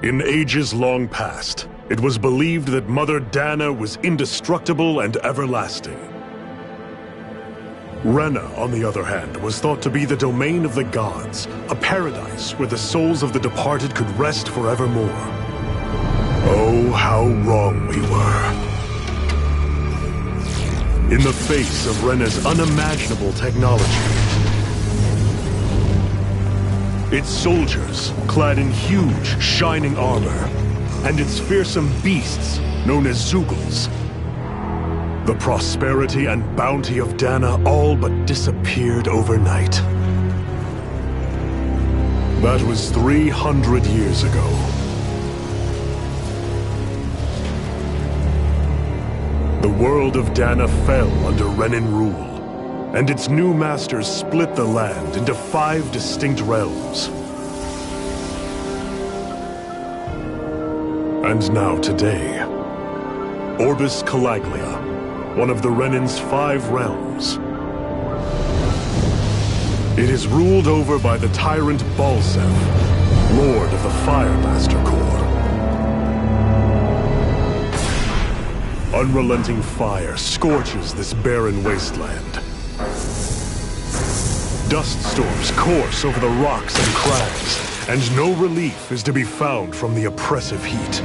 In ages long past, it was believed that Mother Dana was indestructible and everlasting. Rena, on the other hand, was thought to be the domain of the gods, a paradise where the souls of the departed could rest forevermore. Oh, how wrong we were. In the face of Rena's unimaginable technology, its soldiers, clad in huge, shining armor, and its fearsome beasts, known as Zeugles. The prosperity and bounty of Dana all but disappeared overnight. That was 300 years ago. The world of Dana fell under Renan rule, and its new masters split the land into 5 distinct realms. And now today, Orbis Calaglia, one of the Renan's 5 realms. It is ruled over by the tyrant Balsef, Lord of the Firemaster Corps. Unrelenting fire scorches this barren wasteland. Dust storms course over the rocks and crags, and no relief is to be found from the oppressive heat.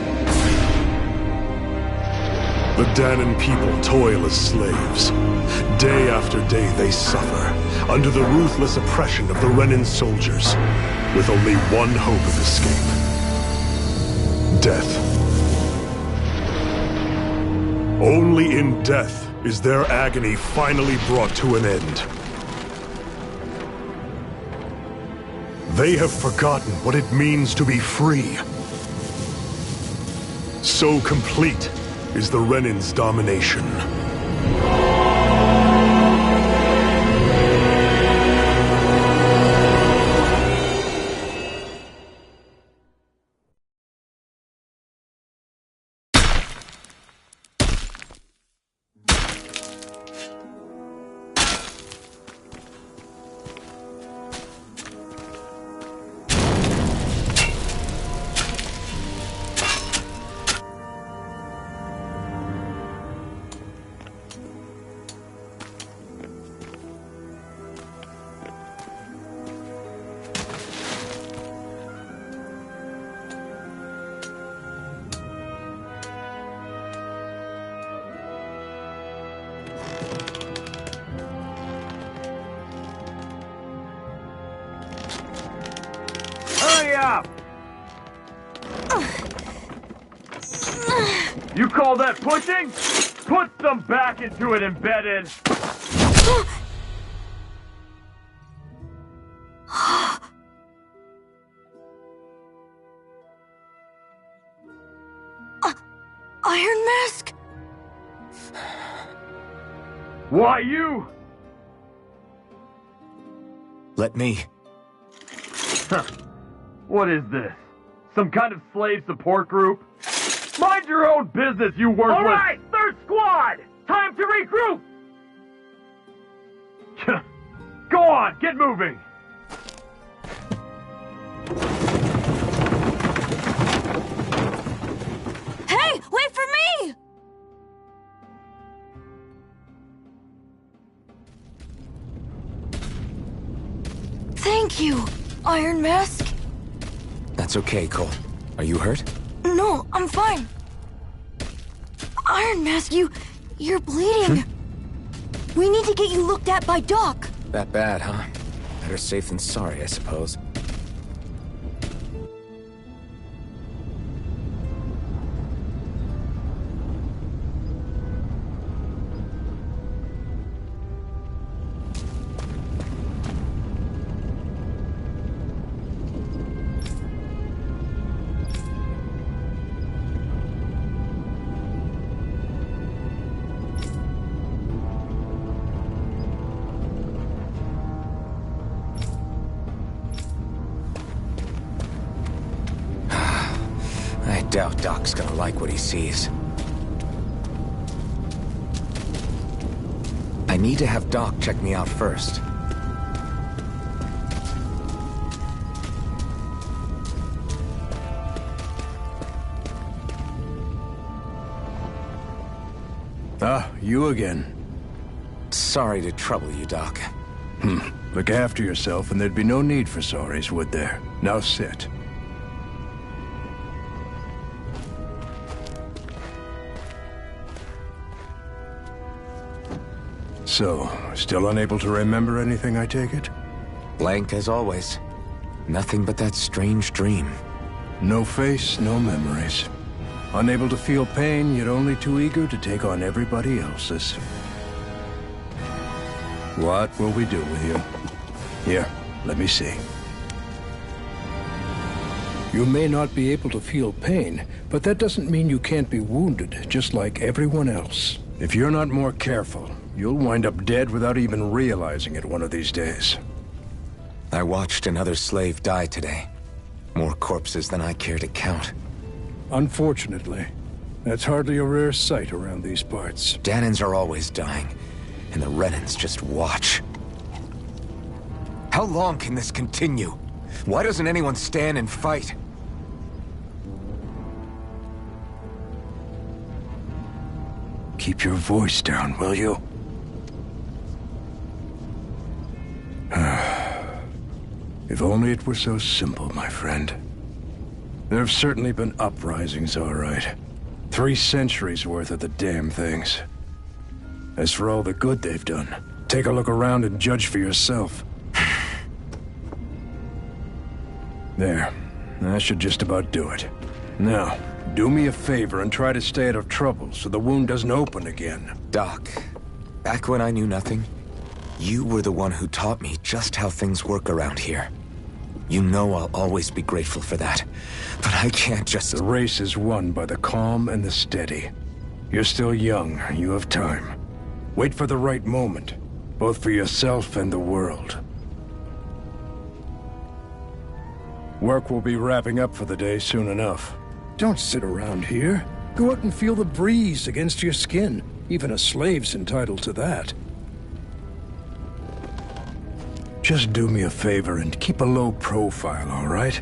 The Danan people toil as slaves. Day after day they suffer, under the ruthless oppression of the Renan soldiers, with only one hope of escape: death. Only in death is their agony finally brought to an end. They have forgotten what it means to be free. So complete is the Renan's domination. You call that pushing? Put some back into it, embedded! Iron Mask? Why you? Let me. Huh. What is this? Some kind of slave support group? Mind your own business, you worthless— All right, 3rd Squad! Time to regroup! Go on, get moving! Hey, wait for me! Thank you, Iron Mask. That's okay, Cole. Are you hurt? No, I'm fine. Iron Mask, you're bleeding. We need to get you looked at by Doc. That bad, huh? Better safe than sorry, I suppose. I doubt Doc's gonna like what he sees. I need to have Doc check me out first. Ah, you again. Sorry to trouble you, Doc. Look after yourself and there'd be no need for sorries, would there? Now sit. So, still unable to remember anything, I take it? Blank as always. Nothing but that strange dream. No face, no memories. Unable to feel pain, yet only too eager to take on everybody else's. What will we do with you? Here, let me see. You may not be able to feel pain, but that doesn't mean you can't be wounded, just like everyone else. If you're not more careful, you'll wind up dead without even realizing it one of these days. I watched another slave die today. More corpses than I care to count. Unfortunately, that's hardly a rare sight around these parts. Danans are always dying, and the Renans just watch. How long can this continue? Why doesn't anyone stand and fight? Keep your voice down, will you? If only it were so simple, my friend. There have certainly been uprisings, all right. 3 centuries worth of the damn things. As for all the good they've done, take a look around and judge for yourself. There. That should just about do it. Now, do me a favor and try to stay out of trouble so the wound doesn't open again. Doc, back when I knew nothing, you were the one who taught me just how things work around here. You know I'll always be grateful for that. But I can't just... The race is won by the calm and the steady. You're still young. You have time. Wait for the right moment, both for yourself and the world. Work will be wrapping up for the day soon enough. Don't sit around here. Go out and feel the breeze against your skin. Even a slave's entitled to that. Just do me a favor and keep a low profile, all right?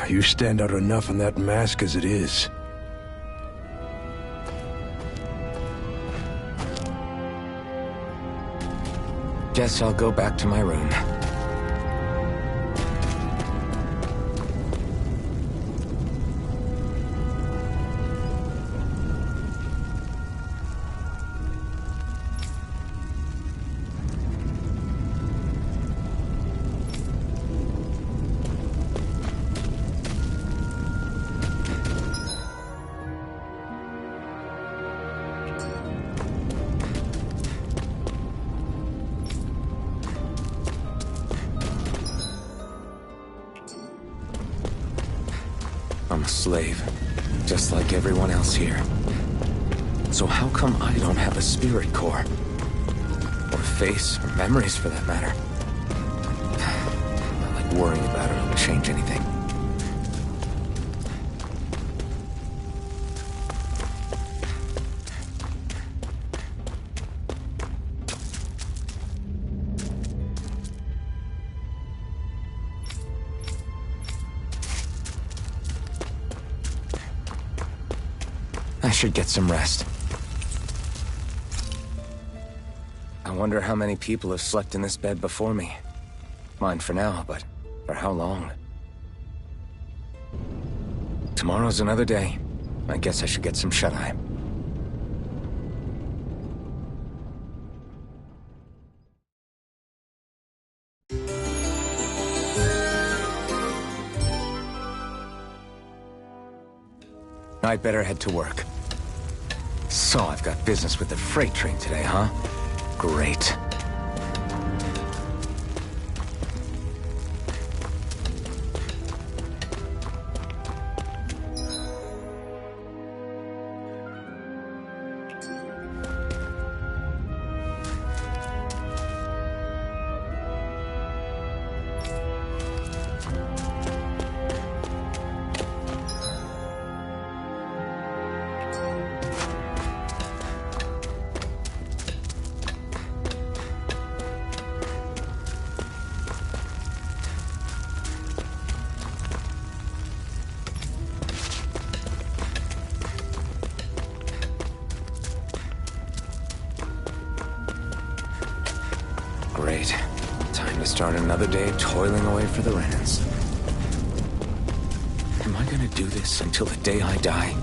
You stand out enough in that mask as it is. Guess I'll go back to my room. I'm a slave, just like everyone else here. So how come I don't have a spirit core? Or face, or memories for that matter? Not like worrying about it will change anything. I should get some rest. I wonder how many people have slept in this bed before me. Mine for now, but for how long? Tomorrow's another day. I guess I should get some shut-eye. I'd better head to work. So I've got business with the freight train today, huh? Great. Time to start another day toiling away for the Rans. Am I gonna do this until the day I die?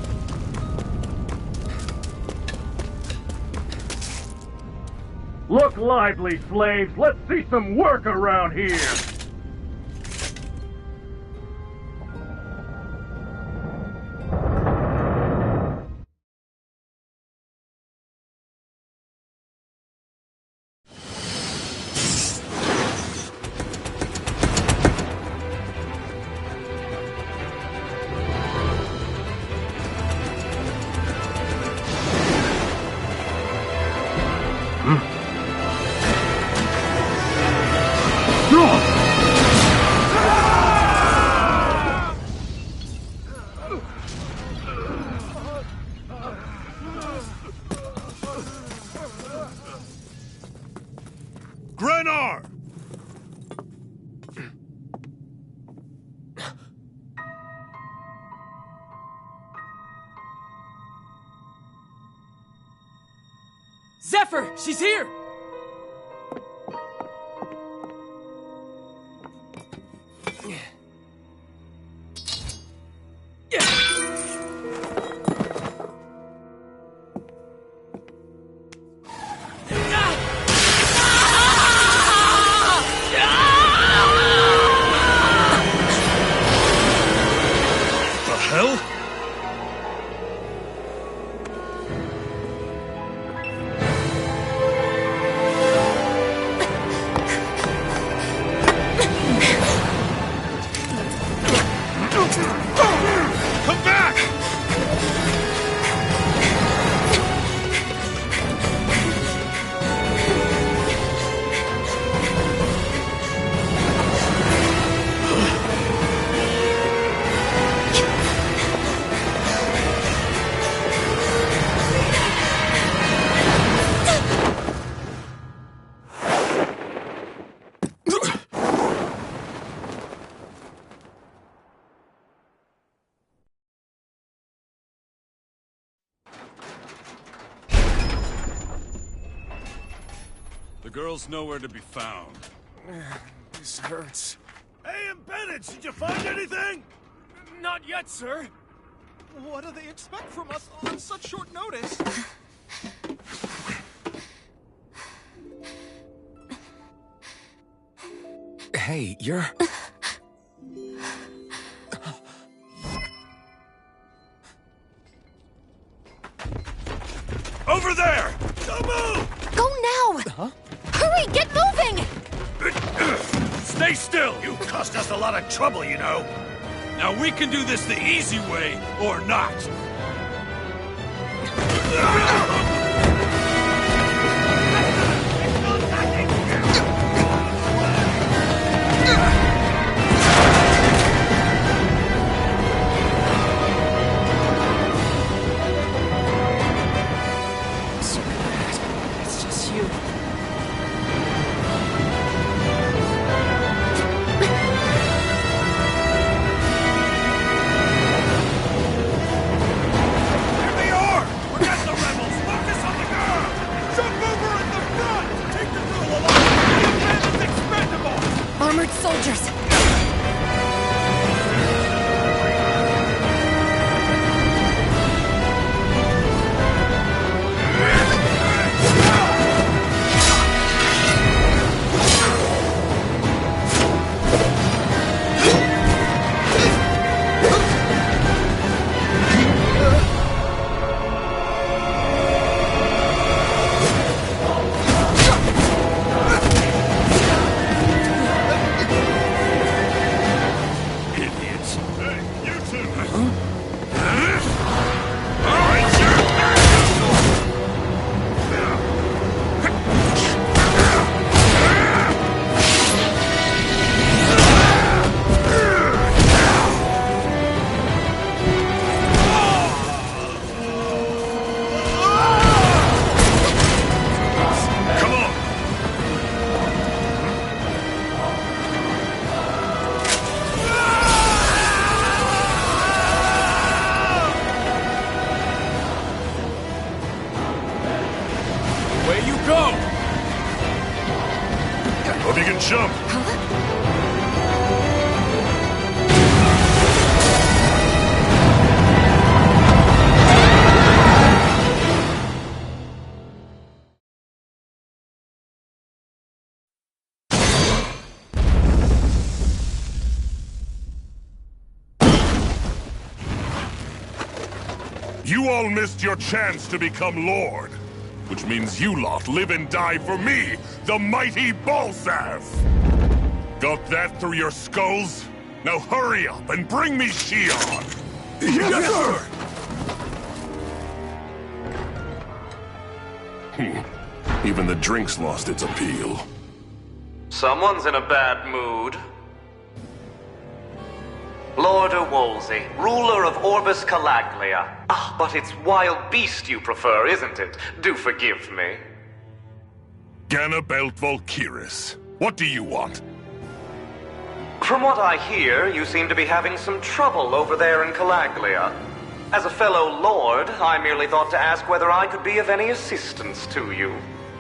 Look lively, slaves! Let's see some work around here! Grenar! Zephyr! She's here! The hell? Come back! The girl's nowhere to be found. This hurts. Hey, Embedded, did you find anything? Not yet, sir. What do they expect from us on such short notice? Hey, you're... Over there! Don't move! Go now! Huh? Hurry, get moving! Stay still! You caused us a lot of trouble, you know. Now we can do this the easy way, or not. So glad. It's just you. Here they are! Forget the rebels! Focus on the girl! Jump over in the front! Take the girl along! The man is expendable! Armored soldiers! Idiots! Hey, you two! All right, come on! Away you go! if you can jump. You all missed your chance to become Lord, which means you lot live and die for me, the mighty Balsav! Got that through your skulls? Now hurry up and bring me Shion! Yes, sir! Even the drink's lost its appeal. Someone's in a bad mood. Lord Wolsey, ruler of Orbis Calaglia. Ah, but it's wild beast you prefer, isn't it? Do forgive me. Ganabelt Volkiris, what do you want? From what I hear, you seem to be having some trouble over there in Calaglia. As a fellow lord, I merely thought to ask whether I could be of any assistance to you.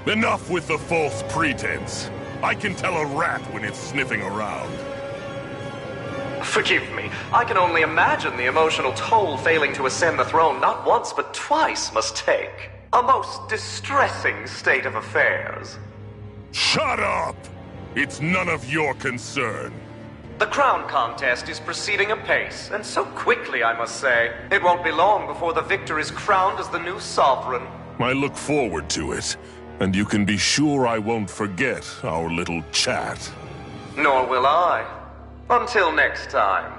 Enough with the false pretense. I can tell a rat when it's sniffing around. Forgive me, I can only imagine the emotional toll failing to ascend the throne not once but twice must take. A most distressing state of affairs. Shut up! It's none of your concern. The crown contest is proceeding apace, and so quickly, I must say. It won't be long before the victor is crowned as the new sovereign. I look forward to it, and you can be sure I won't forget our little chat. Nor will I. Until next time.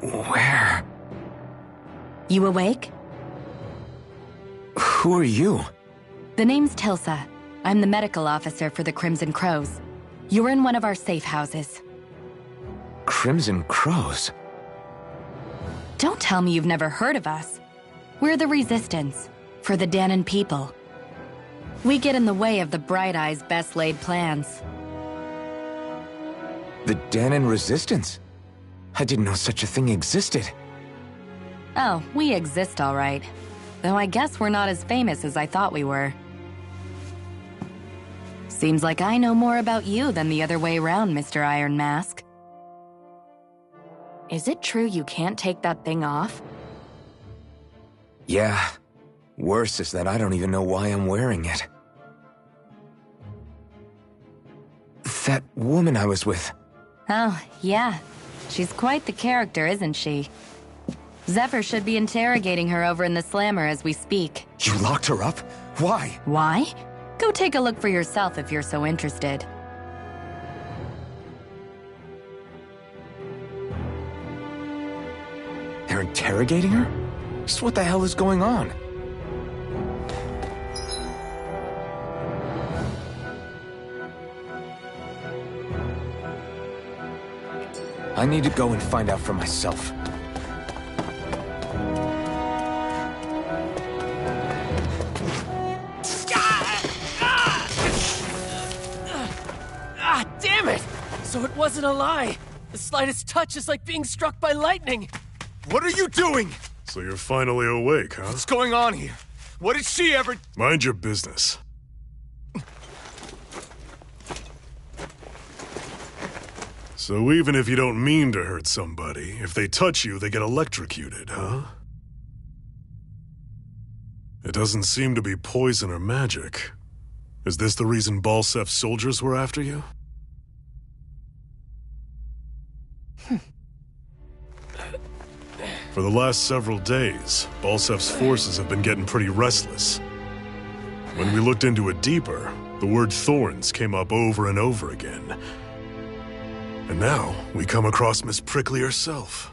Where? You awake? Who are you? The name's Tilsa. I'm the medical officer for the Crimson Crows. You're in one of our safe houses. Crimson Crows? Don't tell me you've never heard of us. We're the Resistance, for the Danon people. We get in the way of the Bright Eye's best-laid plans. The Danon Resistance? I didn't know such a thing existed. Oh, we exist all right. Though I guess we're not as famous as I thought we were. Seems like I know more about you than the other way around, Mr. Iron Mask. Is it true you can't take that thing off? Yeah. Worse is that I don't even know why I'm wearing it. That woman I was with. Oh, yeah. She's quite the character, isn't she? Zephyr should be interrogating her over in the Slammer as we speak. You locked her up? Why? Why? Go take a look for yourself if you're so interested. They're interrogating her? Just what the hell is going on? I need to go and find out for myself. Ah, damn it! So it wasn't a lie. The slightest touch is like being struck by lightning. What are you doing? So you're finally awake, huh? What's going on here? What did she ever... Mind your business. So even if you don't mean to hurt somebody, if they touch you, they get electrocuted, huh? It doesn't seem to be poison or magic. Is this the reason Balsef's soldiers were after you? For the last several days, Balsef's forces have been getting pretty restless. When we looked into it deeper, the word thorns came up over and over again. And now, we come across Miss Prickly herself.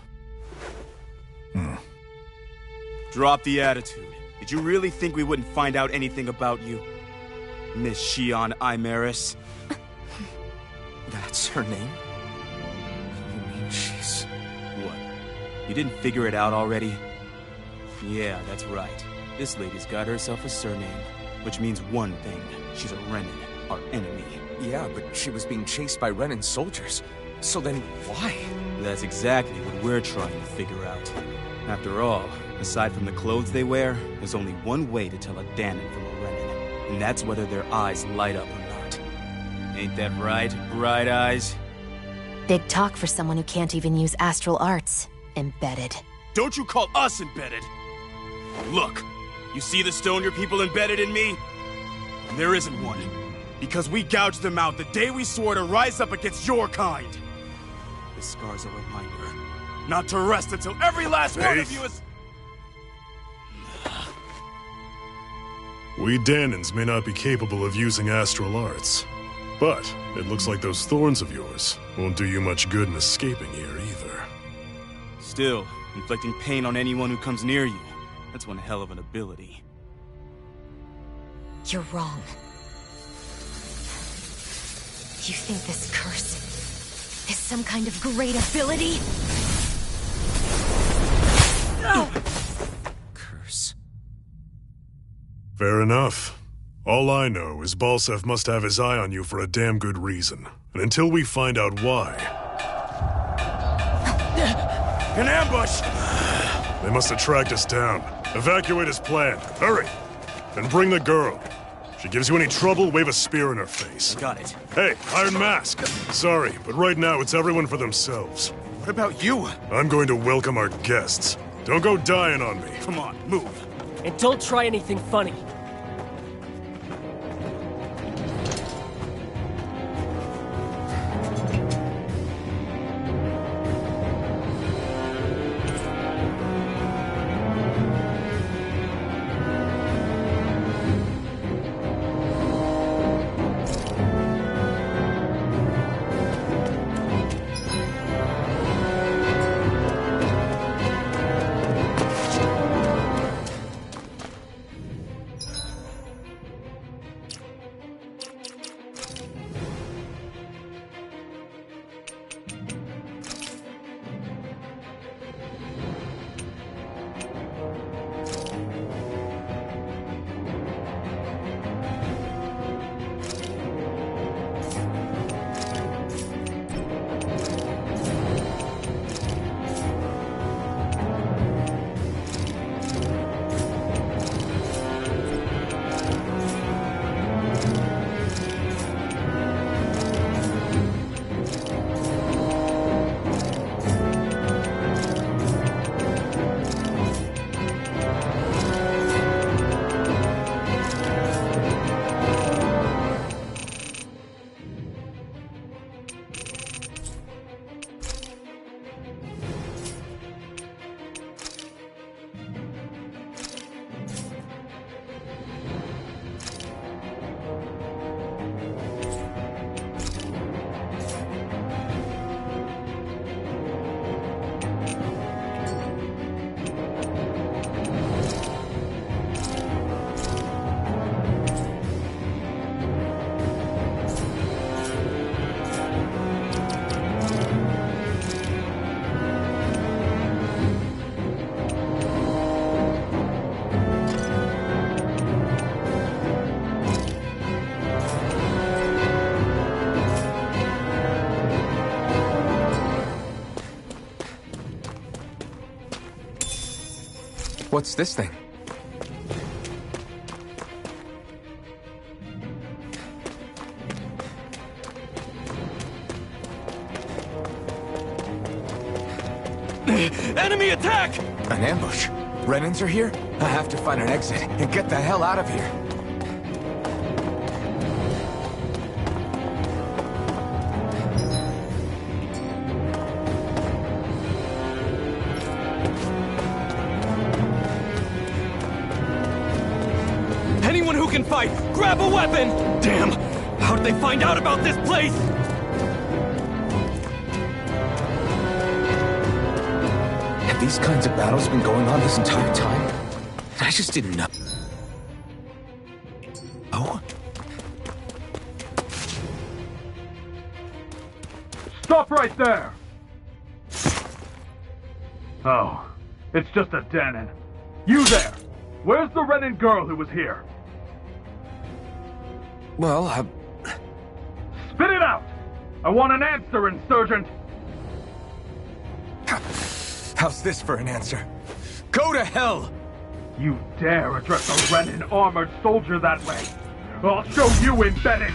Drop the attitude. Did you really think we wouldn't find out anything about you? Miss Shion Imaris? That's her name? You mean she's... What? You didn't figure it out already? Yeah, that's right. This lady's got herself a surname, which means one thing. She's a Renin, our enemy. Yeah, but she was being chased by Renin soldiers. So then, why? That's exactly what we're trying to figure out. After all, aside from the clothes they wear, there's only one way to tell a Danon from a Renin, and that's whether their eyes light up or not. Ain't that right, Bright Eyes? Big talk for someone who can't even use astral arts. Embedded. Don't you call us embedded! Look, you see the stone your people embedded in me? There isn't one. Because we gouged them out the day we swore to rise up against your kind. This scar's a reminder, not to rest until every last one of you is... We Danons may not be capable of using astral arts, but it looks like those thorns of yours won't do you much good in escaping here either. Still, inflicting pain on anyone who comes near you, that's one hell of an ability. You're wrong. You think this curse is some kind of great ability? Curse. Fair enough. All I know is Balsev must have his eye on you for a damn good reason. And until we find out why... An ambush! They must have tracked us down. Evacuate as planned. Hurry! And bring the girl. If she gives you any trouble, wave a spear in her face. Got it. Hey, Iron Mask! Sorry, but right now it's everyone for themselves. What about you? I'm going to welcome our guests. Don't go dying on me. Come on, move. And don't try anything funny. What's this thing? Enemy attack! An ambush? Renins are here? I have to find an exit and get the hell out of here. Anyone who can fight, grab a weapon! Damn! How did they find out about this place? Have these kinds of battles been going on this entire time? I just didn't know. Oh? Stop right there! Oh, it's just a Danon. You there! Where's the Renin girl who was here? Well, Spit it out! I want an answer, Insurgent! How's this for an answer? Go to hell! You dare address a Renin armored soldier that way? I'll show you embedded!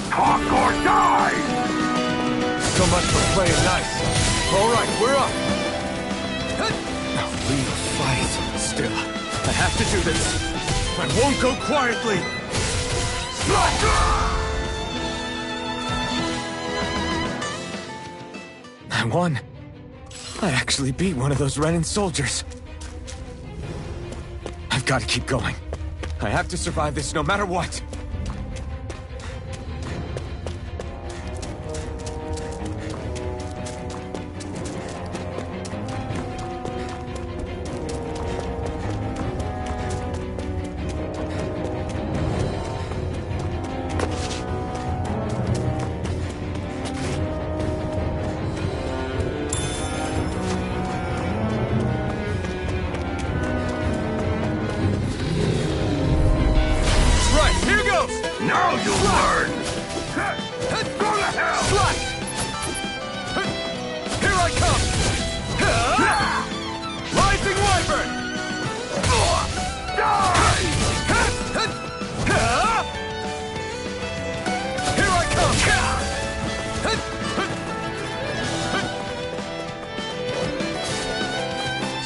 Talk or die! So much for playing nice. All right, we're up. A real fight. Still, I have to do this. I won't go quietly. I won. I actually beat one of those Renin soldiers. I've got to keep going. I have to survive this no matter what. Now you'll learn! Go to hell! Slash! Here I come! Rising Wyvern! Die! Here I come!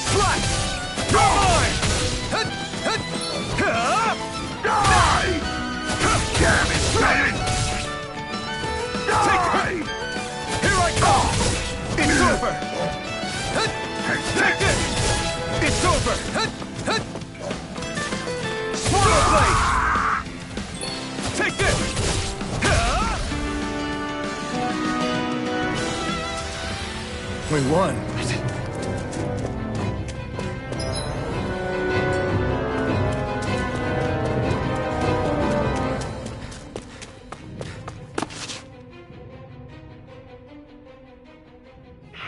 Slash! You're mine! Die! Damn it, Renin! Die! Here I come! It's over! Take this! It's over! Swirl Blade! Take this! We won.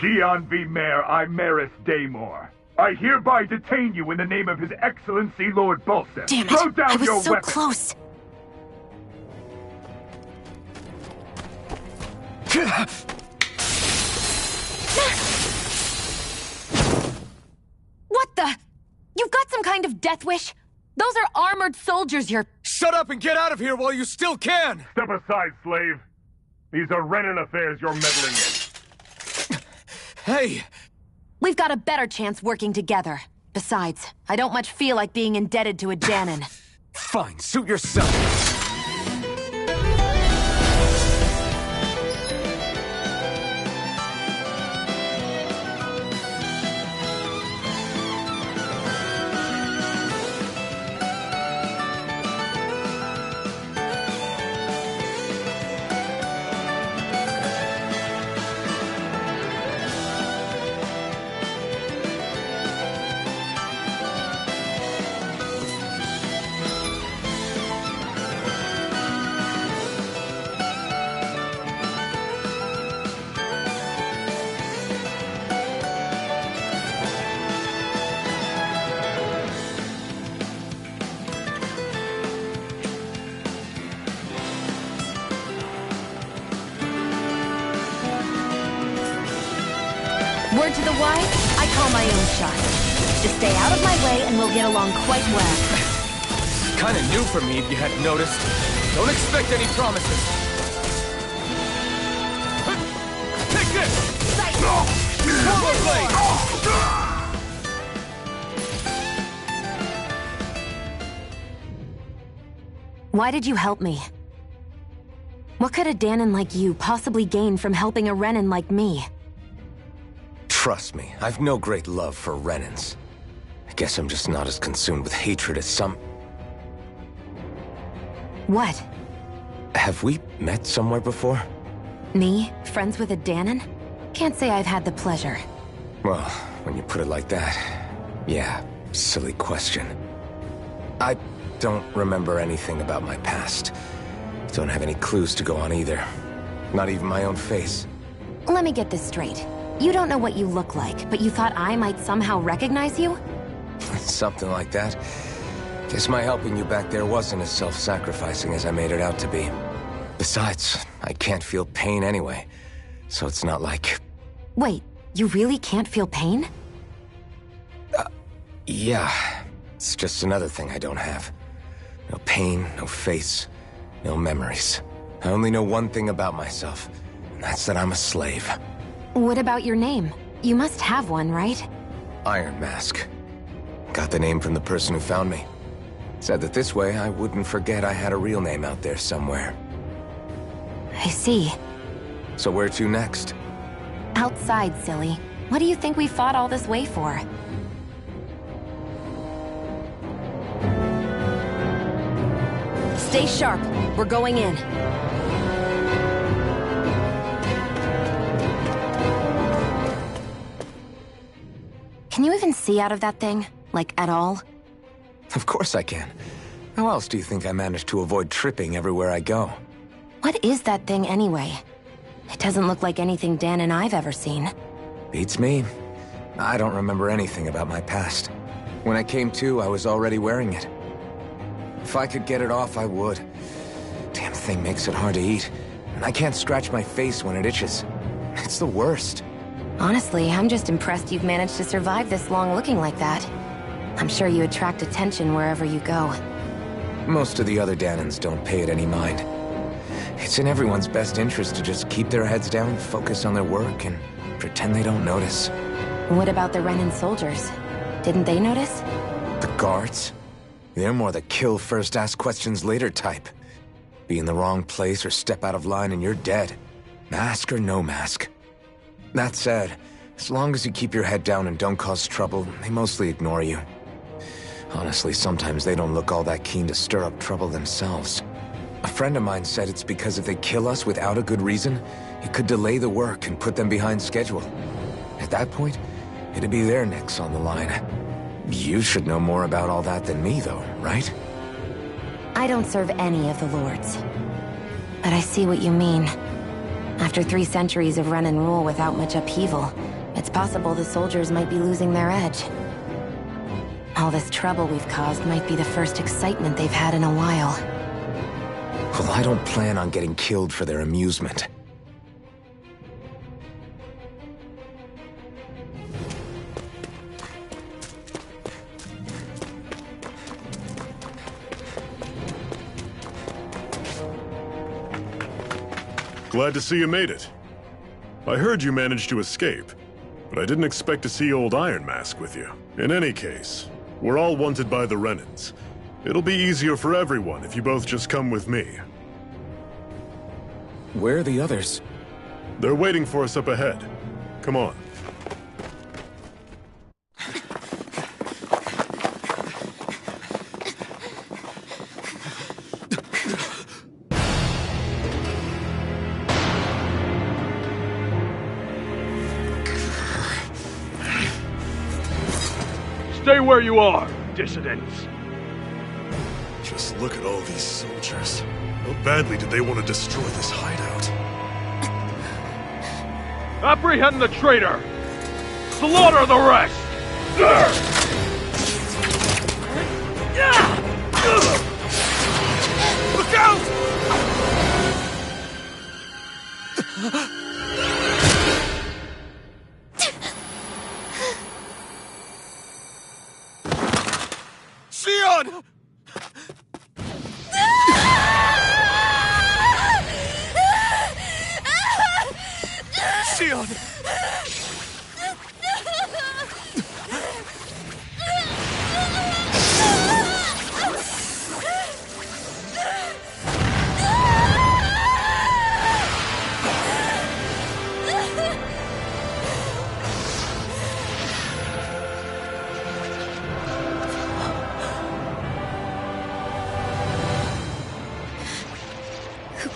Xian V. Mayor Imaris Daymore. I hereby detain you in the name of His Excellency Lord Bolseth. Damn it! Throw down I was your so weapon. close. What the? You've got some kind of death wish? Those are armored soldiers you're... Shut up and get out of here while you still can! Step aside, slave. These are Renin affairs you're meddling in. Hey! We've got a better chance working together. Besides, I don't much feel like being indebted to a Danon. Fine, suit yourself. Word to the wise, I call my own shot. Just stay out of my way and we'll get along quite well. Kinda new for me if you hadn't noticed. Don't expect any promises. Take this! Sight! Forward blade! Why did you help me? What could a Danon like you possibly gain from helping a Renan like me? Trust me, I've no great love for Renans. I guess I'm just not as consumed with hatred as some... What? Have we met somewhere before? Me? Friends with a Danon? Can't say I've had the pleasure. Well, when you put it like that, yeah, silly question. I don't remember anything about my past. Don't have any clues to go on either. Not even my own face. Let me get this straight. You don't know what you look like, but you thought I might somehow recognize you? Something like that. Guess my helping you back there wasn't as self-sacrificing as I made it out to be. Besides, I can't feel pain anyway, so it's not like... Wait, you really can't feel pain? Yeah. It's just another thing I don't have. No pain, no face, no memories. I only know one thing about myself, and that's that I'm a slave. What about your name? You must have one, right? Iron Mask. Got the name from the person who found me. Said that this way I wouldn't forget I had a real name out there somewhere. I see. So where to next? Outside, silly. What do you think we fought all this way for? Stay sharp. We're going in. Can you even see out of that thing? Like, at all? Of course I can. How else do you think I managed to avoid tripping everywhere I go? What is that thing anyway? It doesn't look like anything Dan and I've ever seen. Beats me. I don't remember anything about my past. When I came to, I was already wearing it. If I could get it off, I would. Damn thing makes it hard to eat. And I can't scratch my face when it itches. It's the worst. Honestly, I'm just impressed you've managed to survive this long looking like that. I'm sure you attract attention wherever you go. Most of the other Danons don't pay it any mind. It's in everyone's best interest to just keep their heads down, focus on their work, and pretend they don't notice. What about the Renan soldiers? Didn't they notice? The guards? They're more the kill first, ask questions later type. Be in the wrong place or step out of line and you're dead. Mask or no mask. That said, as long as you keep your head down and don't cause trouble, they mostly ignore you. Honestly, sometimes they don't look all that keen to stir up trouble themselves. A friend of mine said it's because if they kill us without a good reason, it could delay the work and put them behind schedule. At that point, it'd be their necks on the line. You should know more about all that than me, though, right? I don't serve any of the lords. But I see what you mean. After 3 centuries of Renan rule without much upheaval, it's possible the soldiers might be losing their edge. All this trouble we've caused might be the first excitement they've had in a while. Well, I don't plan on getting killed for their amusement. Glad to see you made it. I heard you managed to escape, but I didn't expect to see old Iron Mask with you. In any case, we're all wanted by the Renans. It'll be easier for everyone if you both just come with me. Where are the others? They're waiting for us up ahead. Come on. Stay where you are, dissidents. Just look at all these soldiers. How badly did they want to destroy this hideout? Apprehend the traitor! Slaughter the rest! Look out!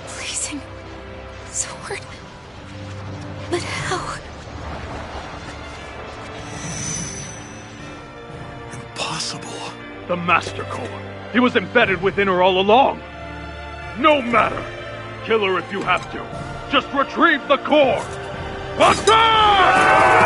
Blazing sword. But how? Impossible. The Master Core. He was embedded within her all along. No matter. Kill her if you have to. Just retrieve the core. Attack!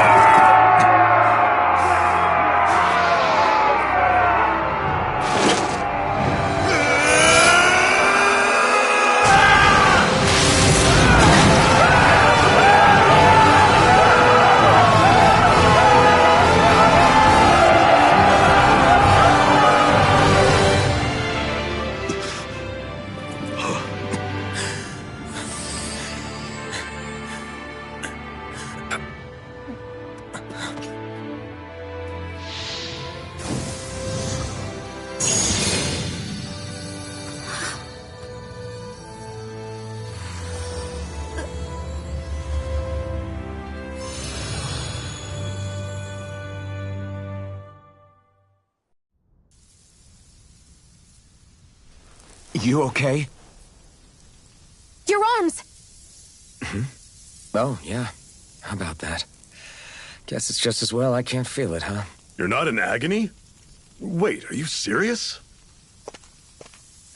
You okay? Your arms! Oh, yeah. How about that? Guess it's just as well I can't feel it, huh? You're not in agony? Wait, are you serious?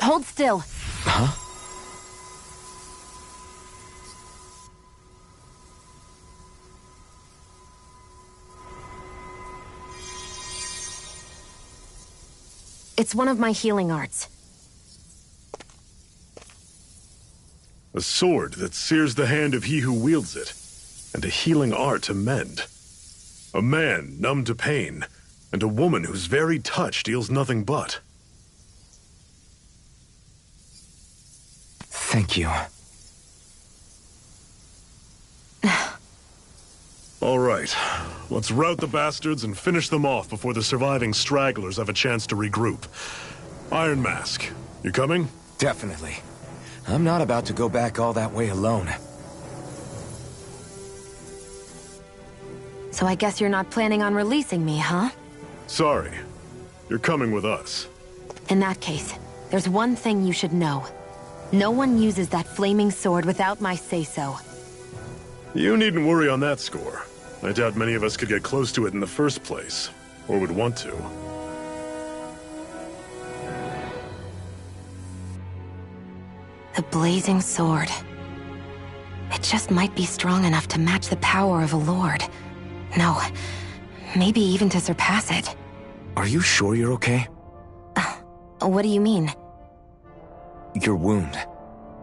Hold still. Huh? It's one of my healing arts. A sword that sears the hand of he who wields it, and a healing art to mend. A man numb to pain, and a woman whose very touch deals nothing but. Thank you. All right, let's rout the bastards and finish them off before the surviving stragglers have a chance to regroup. Iron Mask, you coming? Definitely. I'm not about to go back all that way alone. So I guess you're not planning on releasing me, huh? Sorry. You're coming with us. In that case, there's one thing you should know. No one uses that flaming sword without my say-so. You needn't worry on that score. I doubt many of us could get close to it in the first place, or would want to. The blazing sword. It just might be strong enough to match the power of a lord. No, maybe even to surpass it. Are you sure you're okay? What do you mean? Your wound.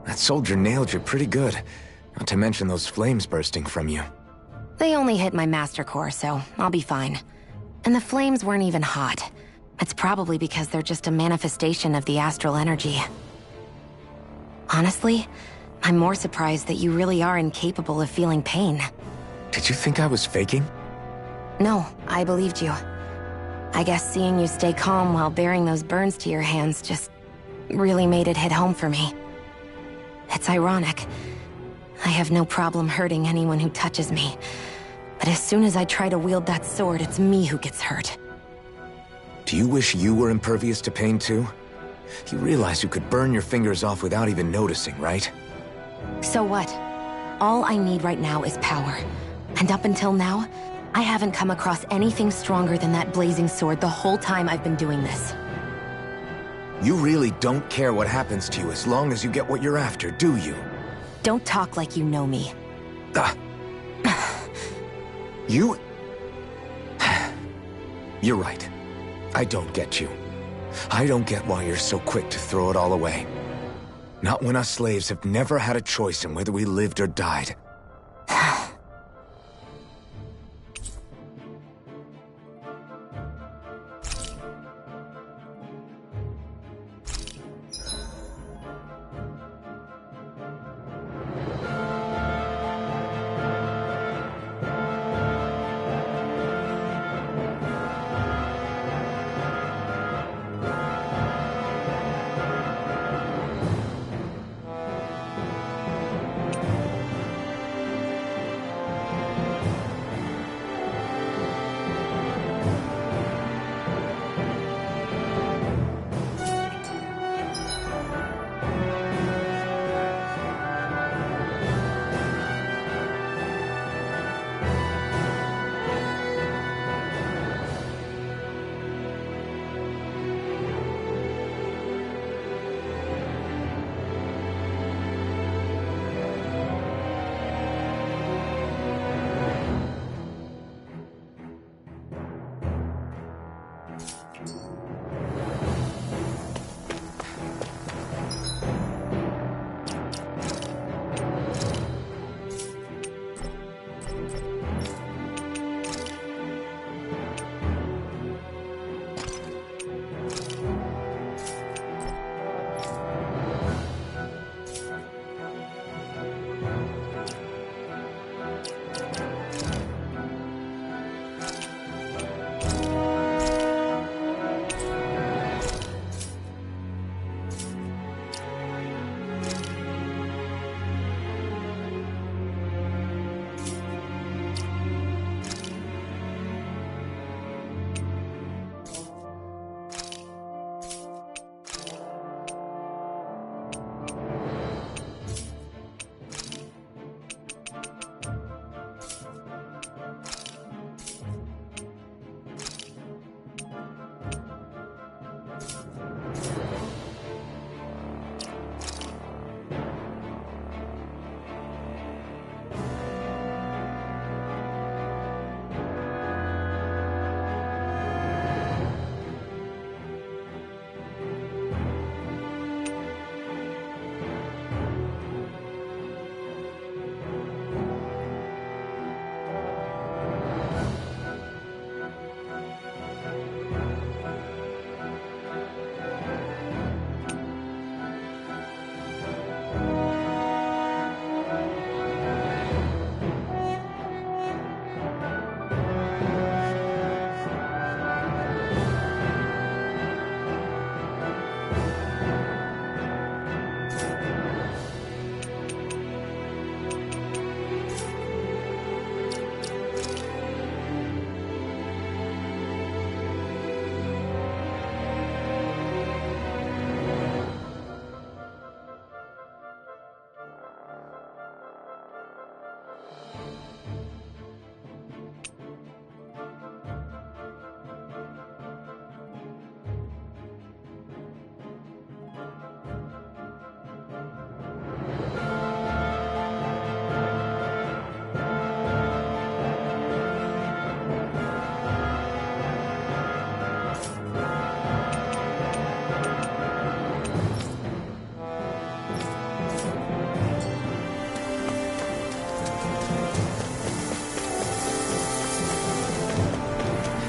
That soldier nailed you pretty good. Not to mention those flames bursting from you. They only hit my master core, so I'll be fine. And the flames weren't even hot. It's probably because they're just a manifestation of the astral energy. Honestly, I'm more surprised that you really are incapable of feeling pain. Did you think I was faking? No, I believed you. I guess seeing you stay calm while bearing those burns to your hands just really made it hit home for me. It's ironic. I have no problem hurting anyone who touches me. But as soon as I try to wield that sword, it's me who gets hurt. Do you wish you were impervious to pain too? You realize you could burn your fingers off without even noticing, right? So what? All I need right now is power. And up until now, I haven't come across anything stronger than that blazing sword the whole time I've been doing this. You really don't care what happens to you as long as you get what you're after, do you? Don't talk like you know me. You... You're right. I don't get you. I don't get why you're so quick to throw it all away. Not when us slaves have never had a choice in whether we lived or died.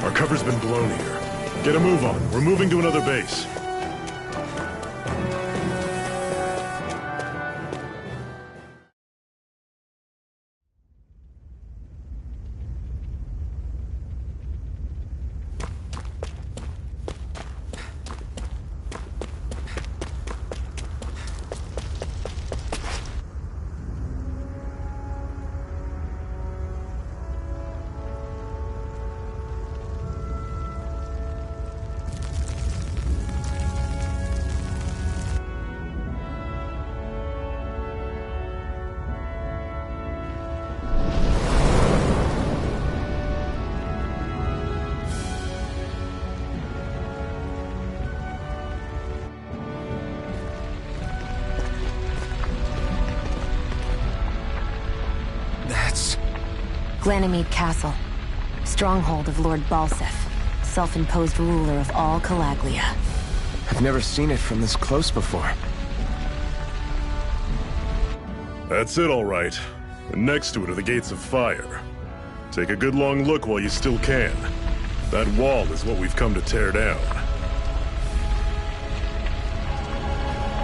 Our cover's been blown here. Get a move on. We're moving to another base. Ganymede Castle, stronghold of Lord Balsef, self-imposed ruler of all Calaglia. I've never seen it from this close before. That's it, all right. And next to it are the Gates of Fire. Take a good long look while you still can. That wall is what we've come to tear down.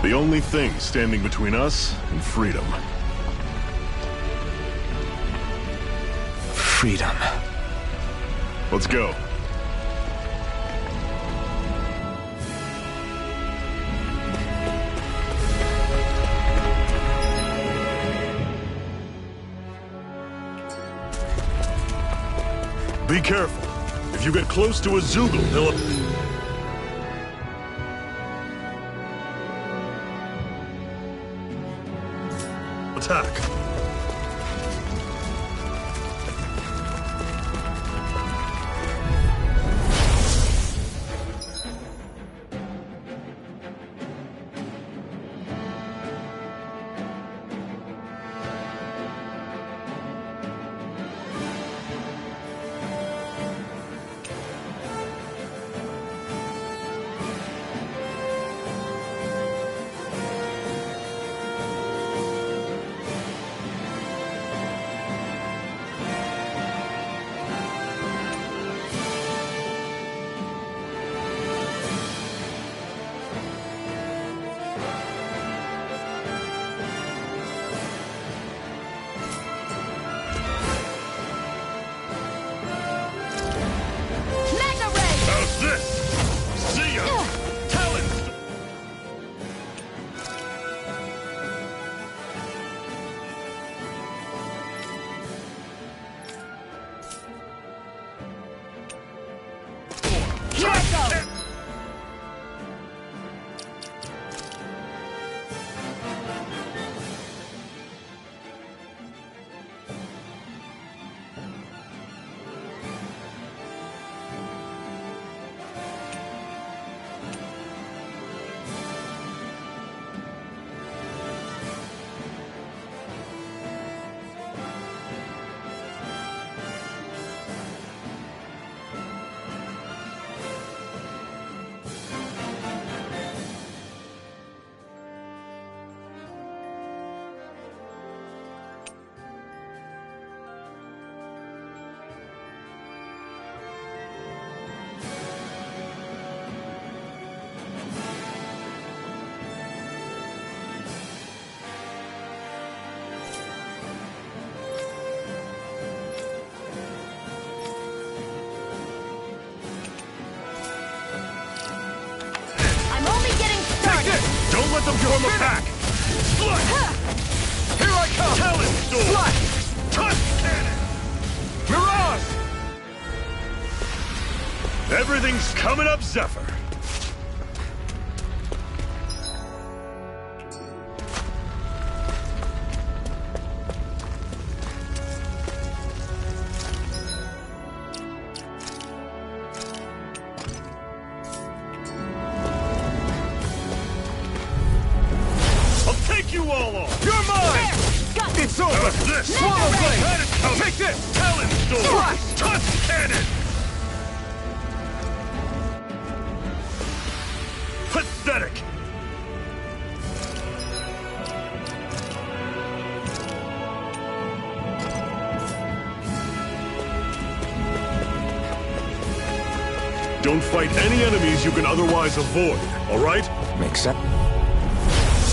The only thing standing between us and freedom. Freedom. Let's go. Be careful. If you get close to a Zoogle, they'll... attack. Don't let them form a pack! Slut! Here I come! Talon Storm! Slut! Tusk Cannon! Mirage! Everything's coming up, Zephyr! It's over! How's this? Swallow Blade! Take this! Talon Storm! Tusk Cannon! Pathetic! Don't fight any enemies you can otherwise avoid, alright? Makes sense.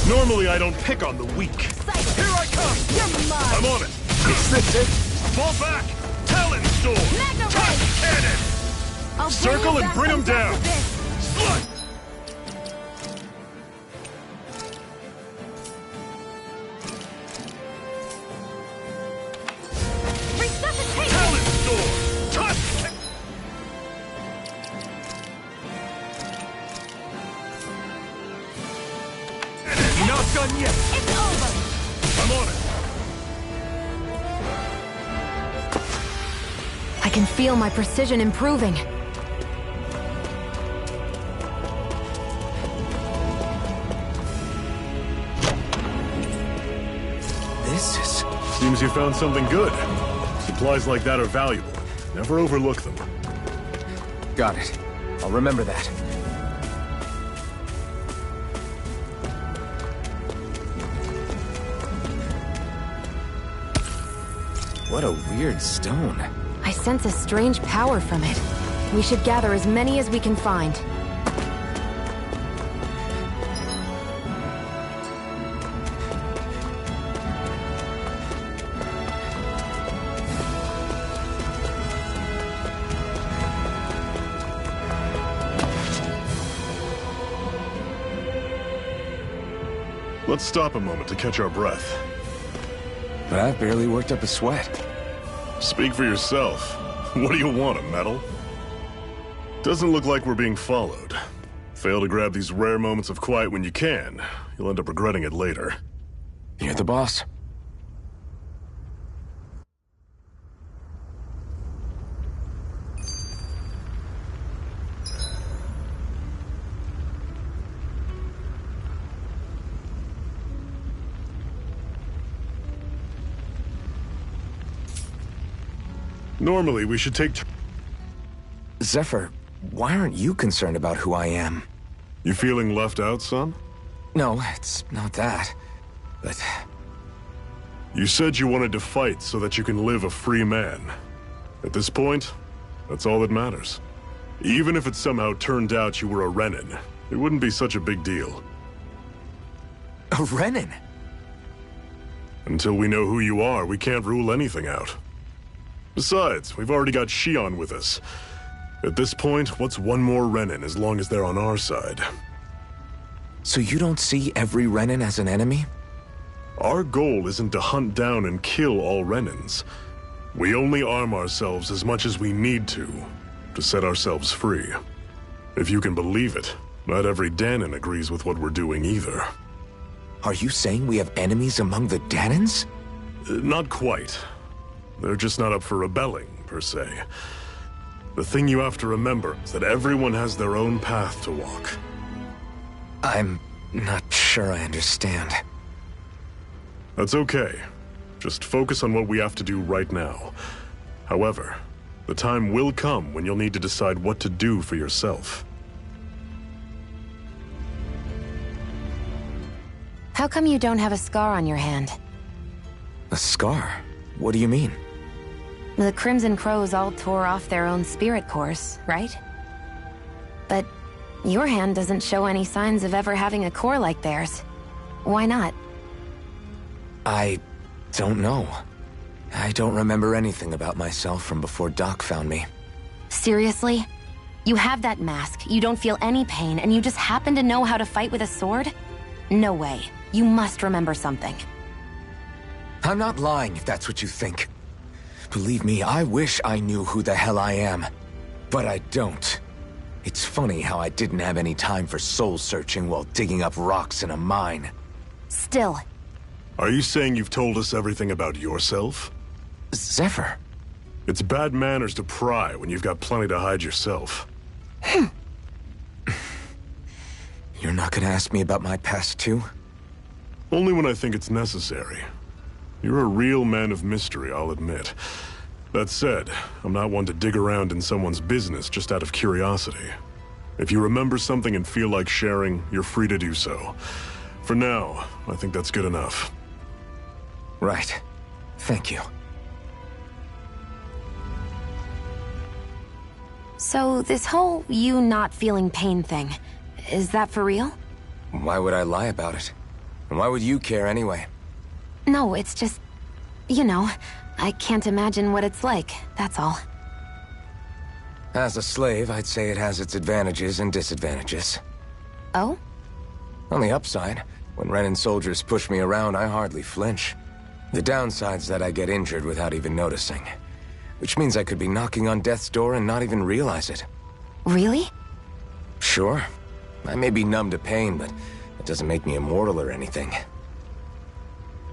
Normally I don't pick on the weak. Here I come! You're mine! I'm on it! Is this it? Fall back! Talon Storm! Mega Touch Ray! Cannon! I'll Circle and bring him down! Slut! Talon Storm! Touch! Not done yet! It's over! I'm on it! I can feel my precision improving. This is... Seems you found something good. Supplies like that are valuable. Never overlook them. Got it. I'll remember that. What a weird stone. I sense a strange power from it. We should gather as many as we can find. Let's stop a moment to catch our breath. But I've barely worked up a sweat. Speak for yourself. What do you want, a medal? Doesn't look like we're being followed. Fail to grab these rare moments of quiet when you can. You'll end up regretting it later. You're the boss. Normally, we should take... Zephyr, why aren't you concerned about who I am? You feeling left out, son? No, it's not that. But... You said you wanted to fight so that you can live a free man. At this point, that's all that matters. Even if it somehow turned out you were a Renin, it wouldn't be such a big deal. A Renin? Until we know who you are, we can't rule anything out. Besides, we've already got Shion with us. At this point, what's one more Renin as long as they're on our side? So you don't see every Renin as an enemy? Our goal isn't to hunt down and kill all Renins. We only arm ourselves as much as we need to set ourselves free. If you can believe it, not every Danon agrees with what we're doing either. Are you saying we have enemies among the Danons? Not quite. They're just not up for rebelling, per se. The thing you have to remember is that everyone has their own path to walk. I'm not sure I understand. That's okay. Just focus on what we have to do right now. However, the time will come when you'll need to decide what to do for yourself. How come you don't have a scar on your hand? A scar? What do you mean? The Crimson Crows all tore off their own spirit cores, right? But your hand doesn't show any signs of ever having a core like theirs. Why not? I don't know. I don't remember anything about myself from before Doc found me. Seriously? You have that mask, you don't feel any pain, and you just happen to know how to fight with a sword? No way. You must remember something. I'm not lying if that's what you think. Believe me, I wish I knew who the hell I am. But I don't. It's funny how I didn't have any time for soul-searching while digging up rocks in a mine. Still. Are you saying you've told us everything about yourself? Zephyr. It's bad manners to pry when you've got plenty to hide yourself. You're not gonna ask me about my past, too? Only when I think it's necessary. You're a real man of mystery, I'll admit. That said, I'm not one to dig around in someone's business just out of curiosity. If you remember something and feel like sharing, you're free to do so. For now, I think that's good enough. Right. Thank you. So this whole you not feeling pain thing, is that for real? Why would I lie about it? And why would you care anyway? No, it's just... you know, I can't imagine what it's like, that's all. As a slave, I'd say it has its advantages and disadvantages. Oh? On the upside, when Renan soldiers push me around, I hardly flinch. The downside's that I get injured without even noticing. Which means I could be knocking on death's door and not even realize it. Really? Sure. I may be numb to pain, but it doesn't make me immortal or anything.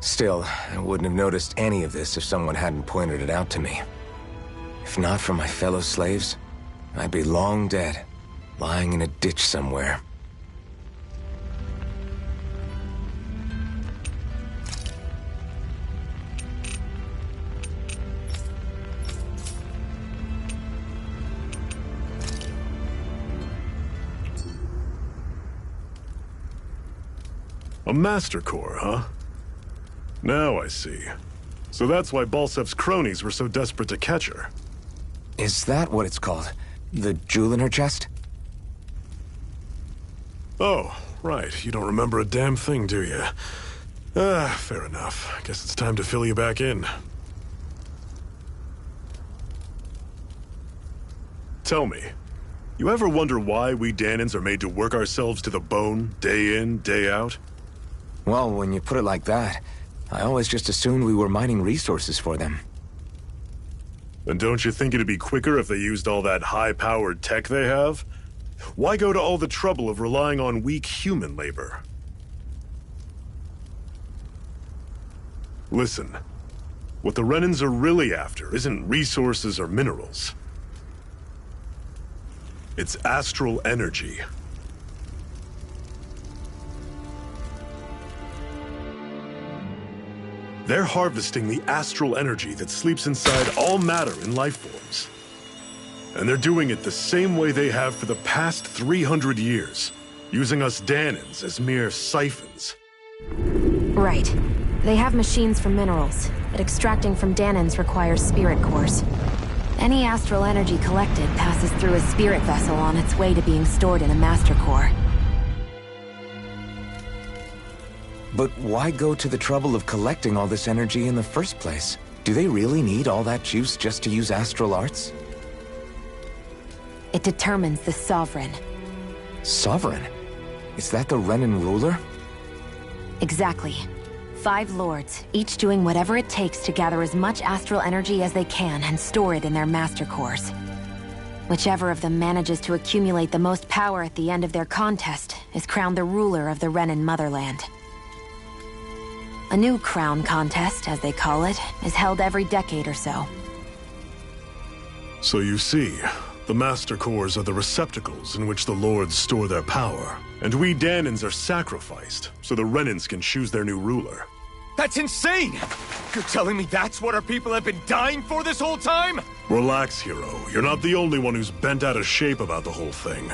Still, I wouldn't have noticed any of this if someone hadn't pointed it out to me. If not for my fellow slaves, I'd be long dead, lying in a ditch somewhere. A Master Core, huh? Now I see. So that's why Balsef's cronies were so desperate to catch her. Is that what it's called? The jewel in her chest? Oh, right. You don't remember a damn thing, do you? Fair enough. Guess it's time to fill you back in. Tell me, you ever wonder why we Dahnans are made to work ourselves to the bone, day in, day out? Well, when you put it like that, I always just assumed we were mining resources for them. Then don't you think it'd be quicker if they used all that high-powered tech they have? Why go to all the trouble of relying on weak human labor? Listen, what the Renans are really after isn't resources or minerals. It's astral energy. They're harvesting the astral energy that sleeps inside all matter in life forms. And they're doing it the same way they have for the past 300 years, using us Dahnans as mere siphons. Right. They have machines for minerals, but extracting from Dahnans requires spirit cores. Any astral energy collected passes through a spirit vessel on its way to being stored in a master core. But why go to the trouble of collecting all this energy in the first place? Do they really need all that juice just to use astral arts? It determines the Sovereign. Sovereign? Is that the Renan ruler? Exactly. 5 lords, each doing whatever it takes to gather as much astral energy as they can and store it in their master cores. Whichever of them manages to accumulate the most power at the end of their contest is crowned the ruler of the Renan motherland. A new crown contest, as they call it, is held every decade or so. So you see, the Master Cores are the receptacles in which the Lords store their power. And we Dahnans are sacrificed, so the Renans can choose their new ruler. That's insane! You're telling me that's what our people have been dying for this whole time? Relax, hero. You're not the only one who's bent out of shape about the whole thing.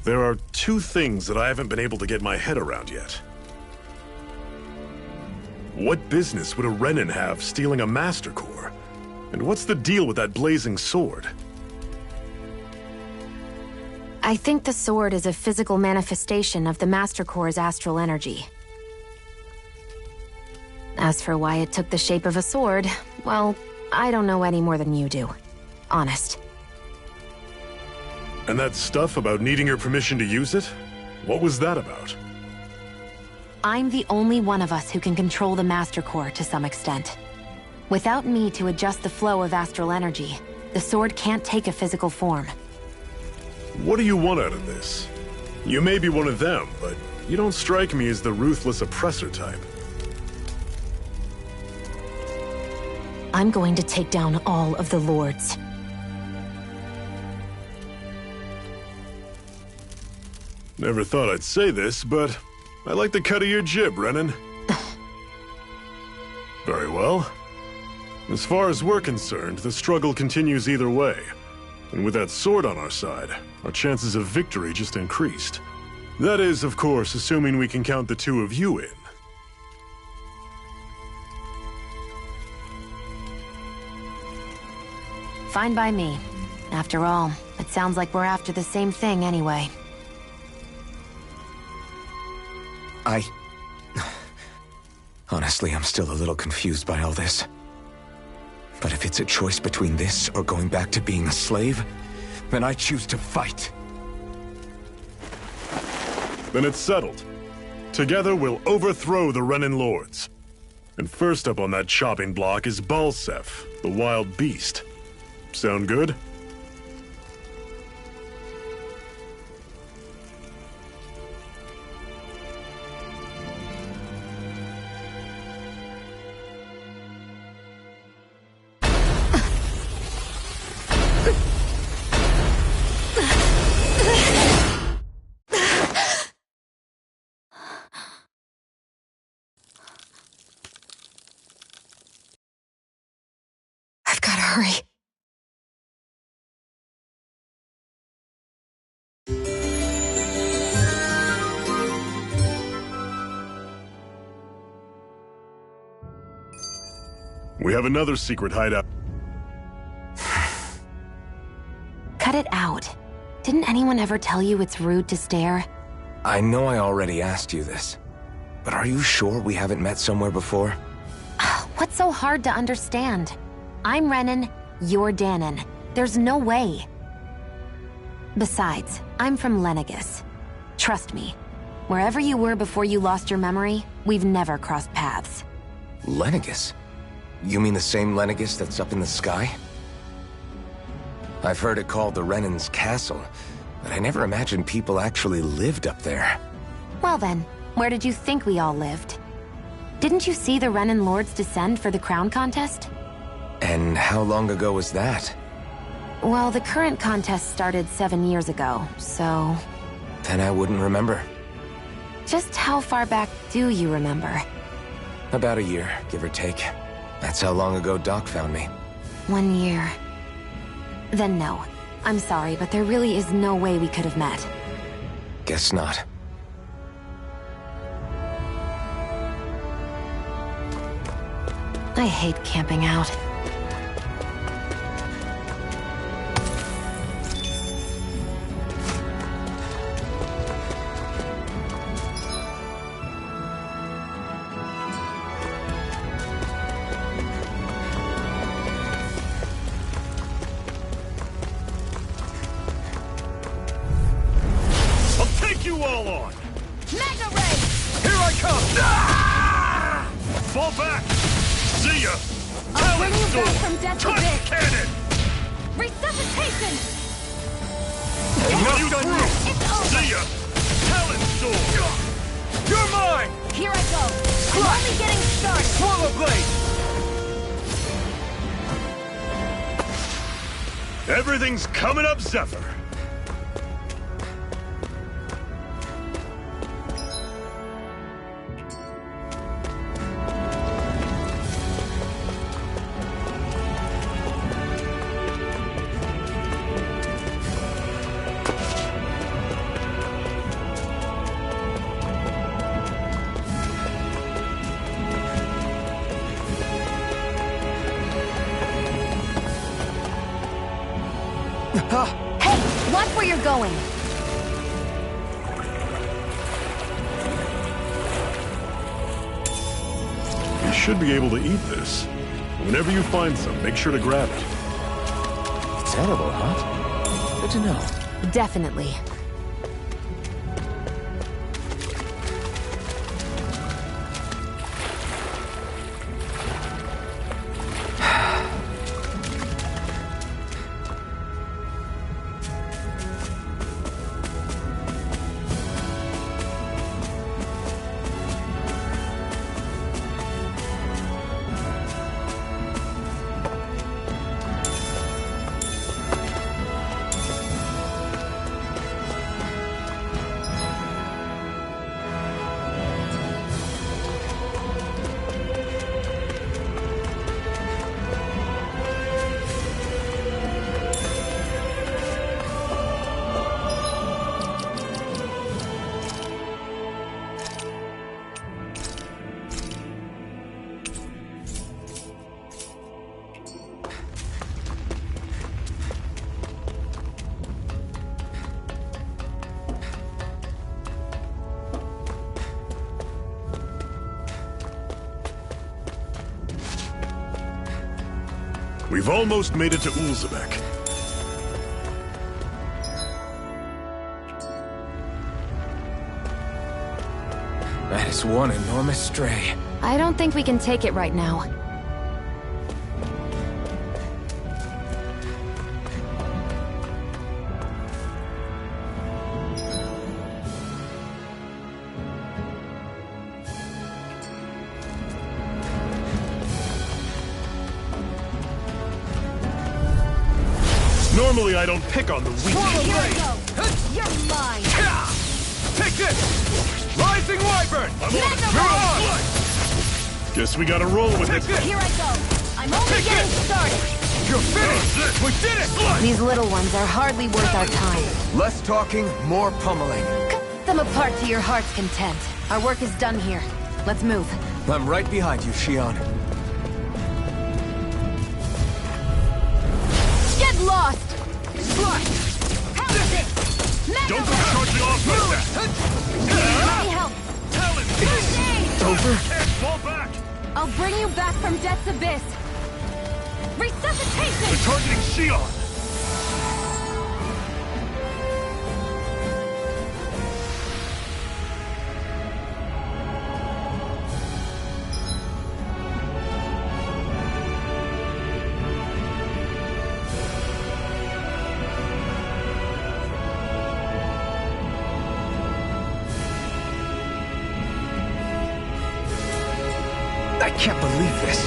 There are 2 things that I haven't been able to get my head around yet. What business would a Renan have stealing a Master Core? And what's the deal with that blazing sword? I think the sword is a physical manifestation of the Master Core's astral energy. As for why it took the shape of a sword, well, I don't know any more than you do. Honest. And that stuff about needing your permission to use it? What was that about? I'm the only one of us who can control the Master Core to some extent. Without me to adjust the flow of astral energy, the sword can't take a physical form. What do you want out of this? You may be one of them, but you don't strike me as the ruthless oppressor type. I'm going to take down all of the lords. Never thought I'd say this, but I like the cut of your jib, Renan. Very well. As far as we're concerned, the struggle continues either way. And with that sword on our side, our chances of victory just increased. That is, of course, assuming we can count the 2 of you in. Fine by me. After all, it sounds like we're after the same thing anyway. Honestly, I'm still a little confused by all this. But if it's a choice between this or going back to being a slave, then I choose to fight. Then it's settled. Together we'll overthrow the Renan Lords. And first up on that chopping block is Balsef, the wild beast. Sound good? I've gotta hurry. We have another secret hideout. Cut it out. Didn't anyone ever tell you it's rude to stare? I know I already asked you this, but are you sure we haven't met somewhere before? What's so hard to understand? I'm Renan, you're Danon. There's no way. Besides, I'm from Lenegis. Trust me, wherever you were before you lost your memory, we've never crossed paths. Lenegis? You mean the same Lenegis that's up in the sky? I've heard it called the Renan's Castle, but I never imagined people actually lived up there. Well then, where did you think we all lived? Didn't you see the Renan Lords descend for the crown contest? And how long ago was that? Well, the current contest started 7 years ago, so... Then I wouldn't remember. Just how far back do you remember? About a year, give or take. That's how long ago Doc found me. 1 year. Then no. I'm sorry, but there really is no way we could have met. Guess not. I hate camping out. You all on! Mega Ray! Here I come! Ah! Fall back! See ya! I'll bring you back from death to Touch this! cannon! Resuscitation! Run you through! It's over! See ya! Talon sword! You're mine! Here I go! I'm only getting started! Swallow blade! Everything's coming up, Zephyr! Hey, watch where you're going! You should be able to eat this. Whenever you find some, make sure to grab it. It's edible, huh? Good to know. Definitely. We've almost made it to Ulzebek. That is one enormous stray. I don't think we can take it right now. Normally I don't pick on the weak. Here we go! You're mine! Take this! Rising Wyvern! Guess we gotta roll with it. Here I go! I'm only getting started! You're finished! We did it! These little ones are hardly worth our time. Less talking, more pummeling. Cut them apart to your heart's content. Our work is done here. Let's move. I'm right behind you, Shion. Get lost! Don't go charging off like that! Let me help! It's over? Fall back! I'll bring you back from Death's Abyss! Resuscitation! They're targeting Shion! I can't believe this.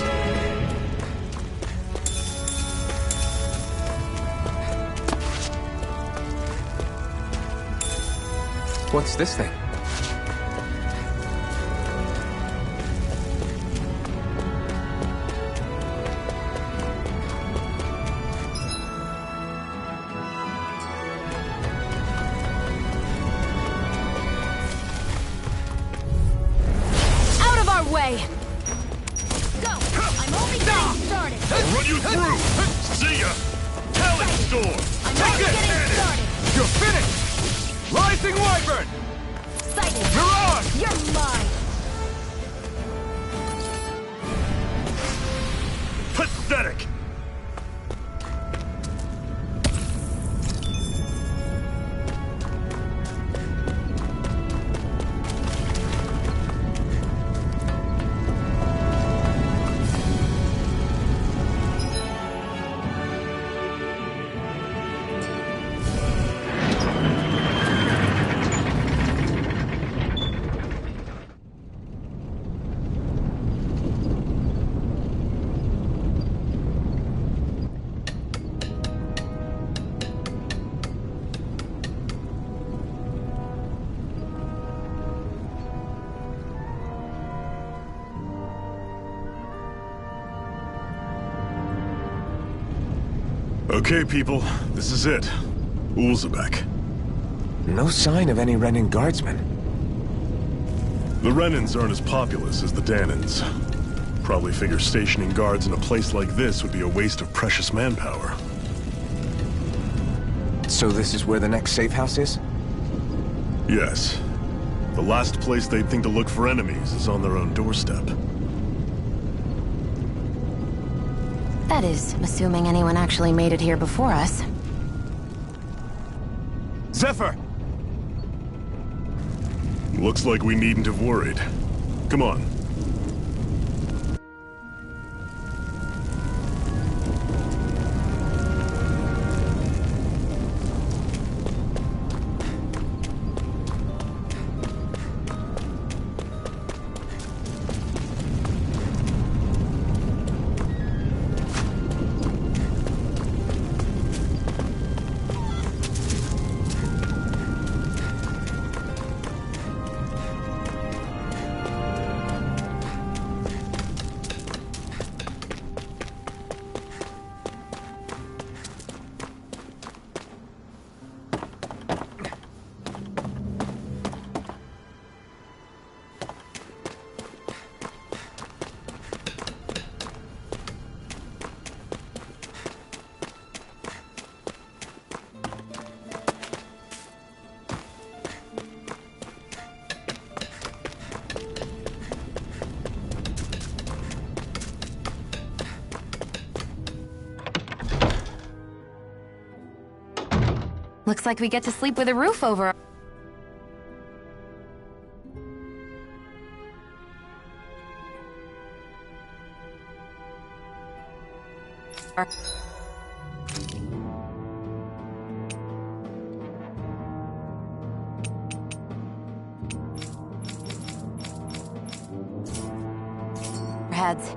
What's this thing? Out of our way! I'm only getting started! I'll run you through! See ya! Talent Storm! I'm only getting started! You're finished! Rising Wyvern! Sighted! Mirage! You're mine! Pathetic! Okay, people, this is it. Ulzebek. No sign of any Renin guardsmen. The Renins aren't as populous as the Danins. Probably figure stationing guards in a place like this would be a waste of precious manpower. So this is where the next safe house is? Yes. The last place they'd think to look for enemies is on their own doorstep. That is, assuming anyone actually made it here before us. Zephyr! Looks like we needn't have worried. Come on. Looks like we get to sleep with a roof over our... heads.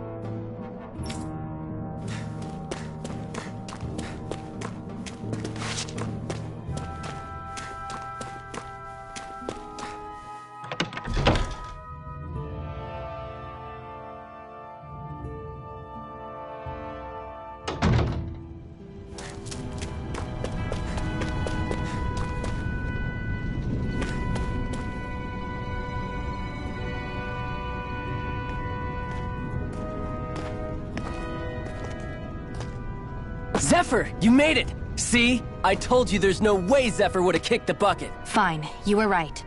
Zephyr, you made it! See? I told you there's no way Zephyr would have kicked the bucket. Fine, you were right.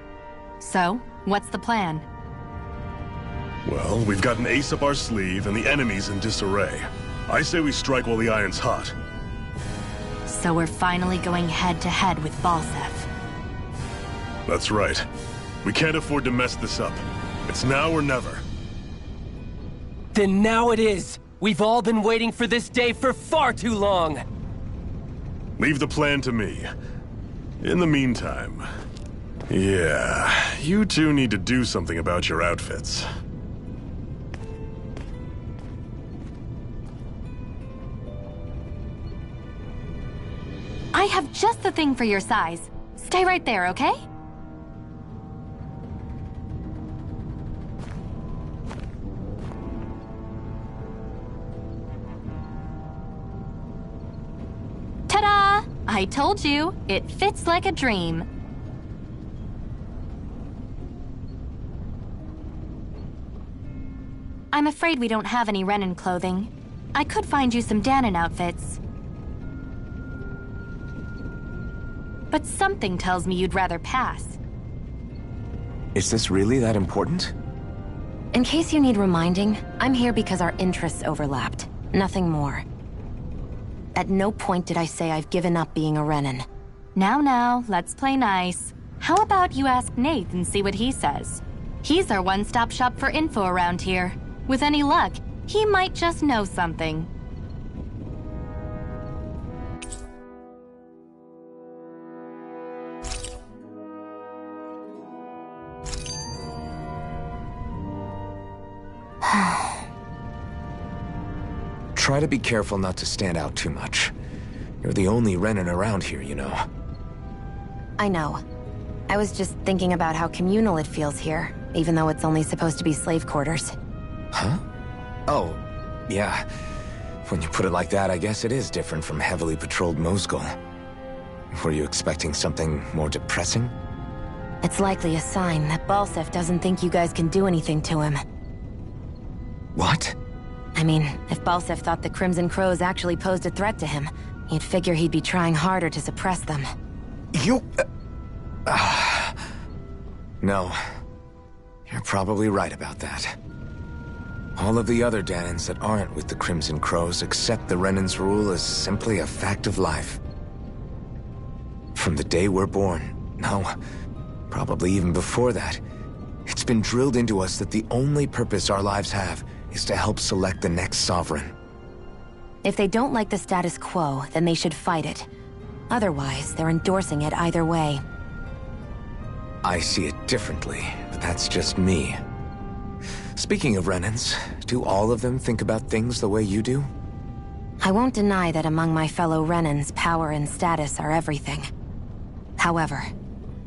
So, what's the plan? Well, we've got an ace up our sleeve and the enemy's in disarray. I say we strike while the iron's hot. So we're finally going head-to-head with Balsef. That's right. We can't afford to mess this up. It's now or never. Then now it is! We've all been waiting for this day for far too long! Leave the plan to me. In the meantime... yeah, you two need to do something about your outfits. I have just the thing for your size. Stay right there, okay? Ta-da! I told you, it fits like a dream. I'm afraid we don't have any Renan clothing. I could find you some Danon outfits. But something tells me you'd rather pass. Is this really that important? In case you need reminding, I'm here because our interests overlapped. Nothing more. At no point did I say I've given up being a Renan. Now, let's play nice. How about you ask Nate and see what he says? He's our one-stop shop for info around here. With any luck, he might just know something. Try to be careful not to stand out too much. You're the only Renan around here, you know. I know. I was just thinking about how communal it feels here, even though it's only supposed to be slave quarters. Huh? Oh, yeah. When you put it like that, I guess it is different from heavily patrolled Mosgul. Were you expecting something more depressing? It's likely a sign that Balsef doesn't think you guys can do anything to him. What? I mean, if Balsef thought the Crimson Crows actually posed a threat to him, you'd figure he'd be trying harder to suppress them. You... No. You're probably right about that. All of the other Danons that aren't with the Crimson Crows accept the Renan's rule as simply a fact of life. From the day we're born, no, probably even before that, it's been drilled into us that the only purpose our lives have is to help select the next sovereign. If they don't like the status quo, then they should fight it. Otherwise, they're endorsing it either way. I see it differently, but that's just me. Speaking of Renans, do all of them think about things the way you do? I won't deny that among my fellow Renans, power and status are everything. However,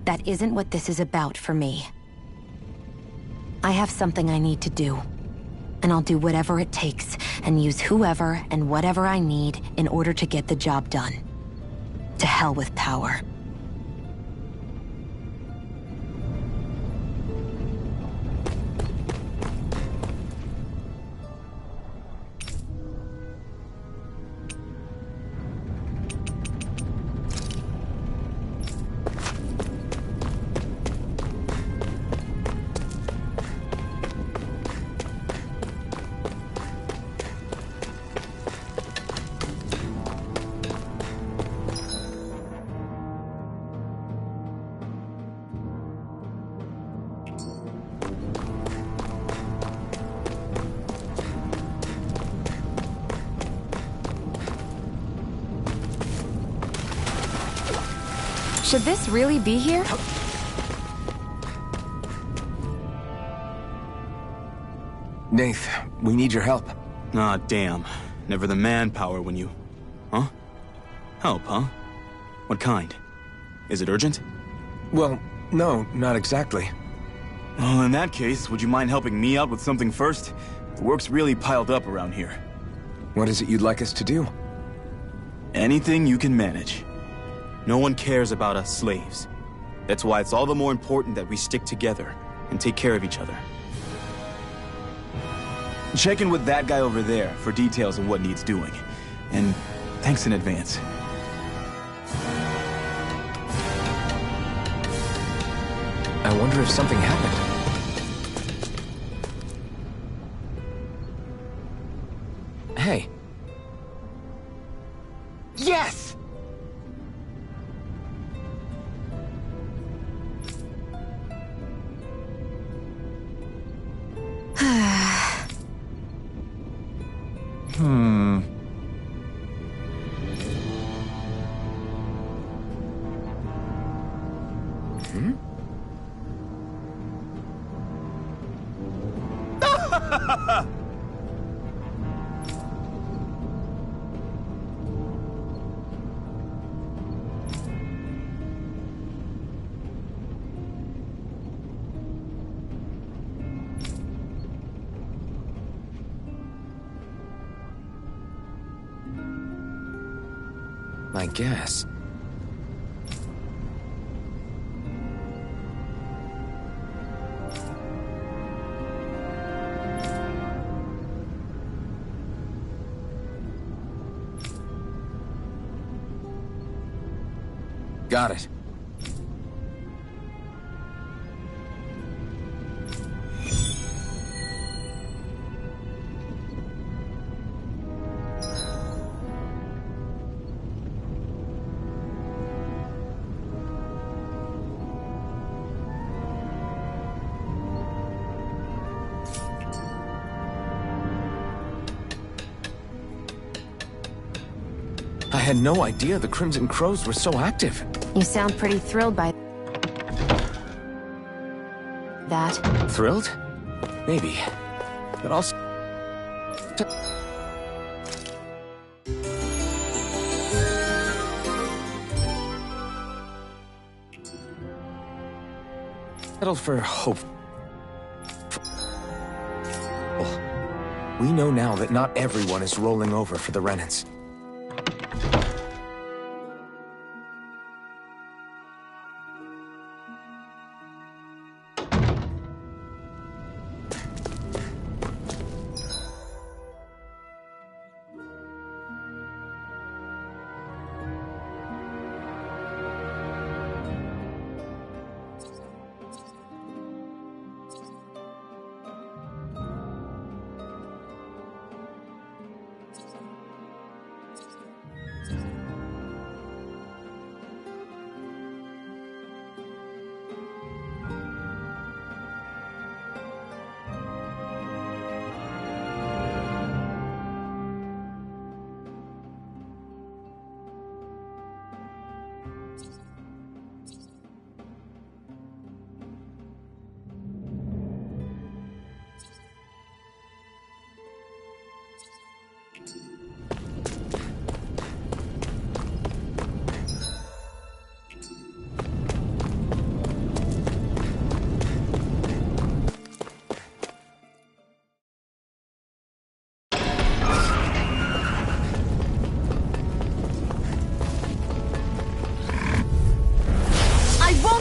that isn't what this is about for me. I have something I need to do. And I'll do whatever it takes, and use whoever and whatever I need in order to get the job done. To hell with power. Should this really be here? Nath, we need your help. Ah, damn. Never the manpower when you... Huh? Help, huh? What kind? Is it urgent? Well, no, not exactly. Well, in that case, would you mind helping me out with something first? The work's really piled up around here. What is it you'd like us to do? Anything you can manage. No one cares about us slaves. That's why it's all the more important that we stick together and take care of each other. Check in with that guy over there for details on what needs doing. And thanks in advance. I wonder if something happened. Hey. Yes! I guess. Got it. I had no idea the Crimson Crows were so active. You sound pretty thrilled by that. Thrilled? Maybe. But also... settle for hope. We know now that not everyone is rolling over for the Renans.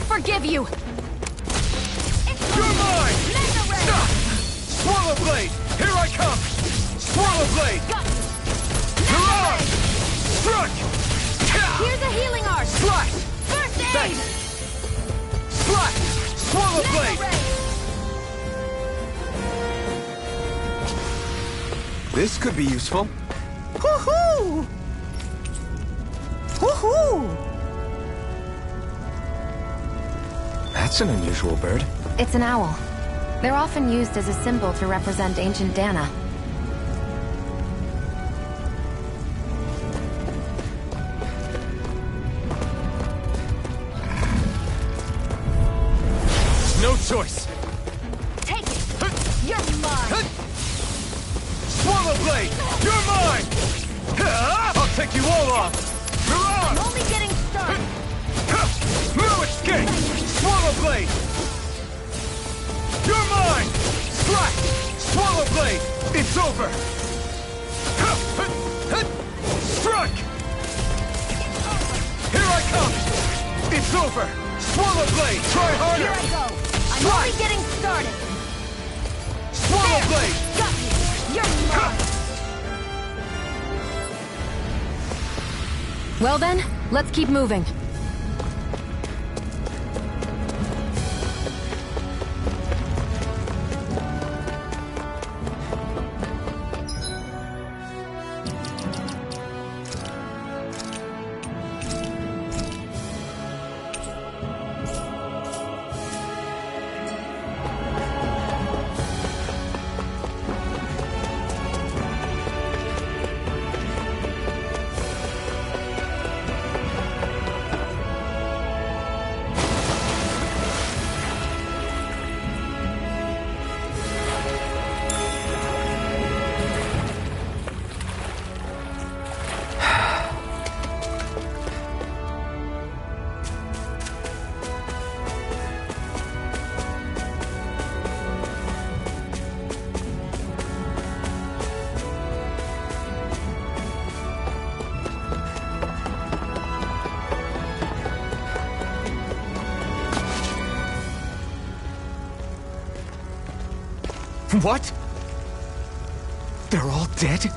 Forgive you! You're mine! Stop! Swallow Blade! Here I come! Swallow Blade! You're on! Struck! Here's a healing art! Slash! First aid! Thanks. Slash! Swallow Blade! This could be useful. Woohoo! Woohoo! That's an unusual bird. It's an owl. They're often used as a symbol to represent ancient Dana. blade! You're mine! I'll take you all off! I'm only getting started! No escape! Swallow blade! You're mine! Slack! Swallow blade! It's over! Strike! Here I come! It's over! Swallow blade! Try harder! Here I go! I'm only getting started! Swallow There! blade! Got you! You're mine! Well then, let's keep moving. What? They're all dead?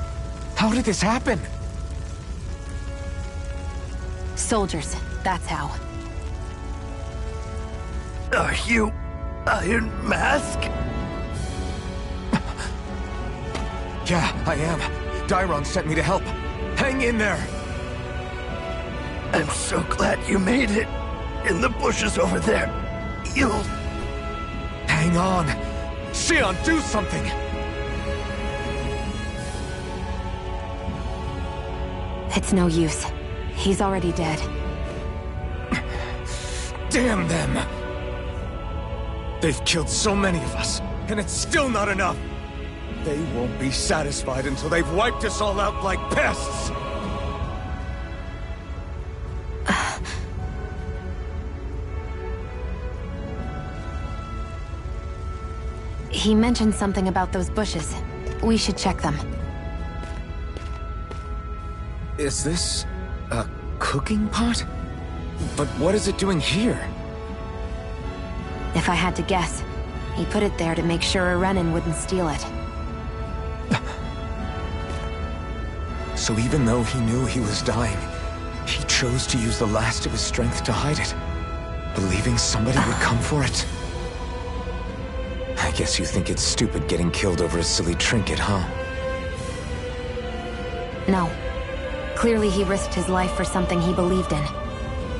How did this happen? Soldiers, that's how. Are you Iron Mask? Yeah, I am. Dairon sent me to help. Hang in there! I'm so glad you made it. In the bushes over there. You'll... Hang on! Xion, do something! It's no use. He's already dead. Damn them! They've killed so many of us, and it's still not enough! They won't be satisfied until they've wiped us all out like pests! He mentioned something about those bushes. We should check them. Is this a cooking pot? But what is it doing here? If I had to guess, he put it there to make sure a Renin wouldn't steal it. So even though he knew he was dying, he chose to use the last of his strength to hide it, believing somebody would come for it. I guess you think it's stupid getting killed over a silly trinket, huh? No. Clearly he risked his life for something he believed in.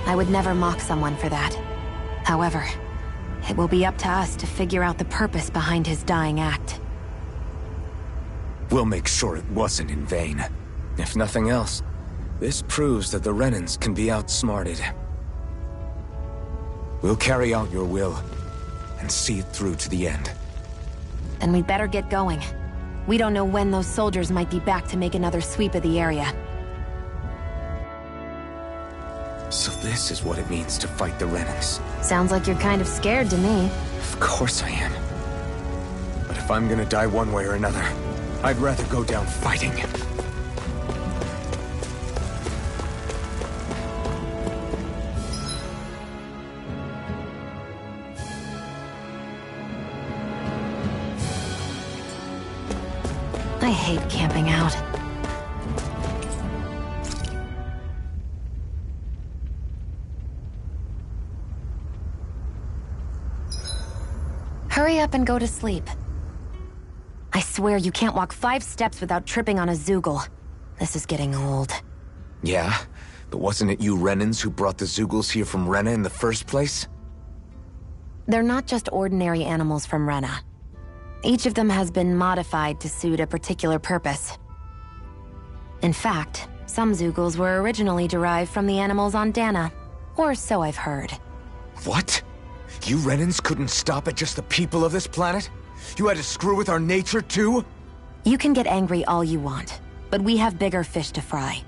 I would never mock someone for that. However, it will be up to us to figure out the purpose behind his dying act. We'll make sure it wasn't in vain. If nothing else, this proves that the Renins can be outsmarted. We'll carry out your will, and see it through to the end. Then we'd better get going. We don't know when those soldiers might be back to make another sweep of the area. So this is what it means to fight the Renins. Sounds like you're kind of scared to me. Of course I am. But if I'm gonna die one way or another, I'd rather go down fighting. I hate camping out. Hurry up and go to sleep. I swear you can't walk 5 steps without tripping on a Zoogle. This is getting old. Yeah? But wasn't it you Renins who brought the Zoogles here from Rena in the first place? They're not just ordinary animals from Rena. Each of them has been modified to suit a particular purpose. In fact, some Zoogles were originally derived from the animals on Dana. Or so I've heard. What? You Renins couldn't stop at just the people of this planet? You had to screw with our nature too? You can get angry all you want, but we have bigger fish to fry.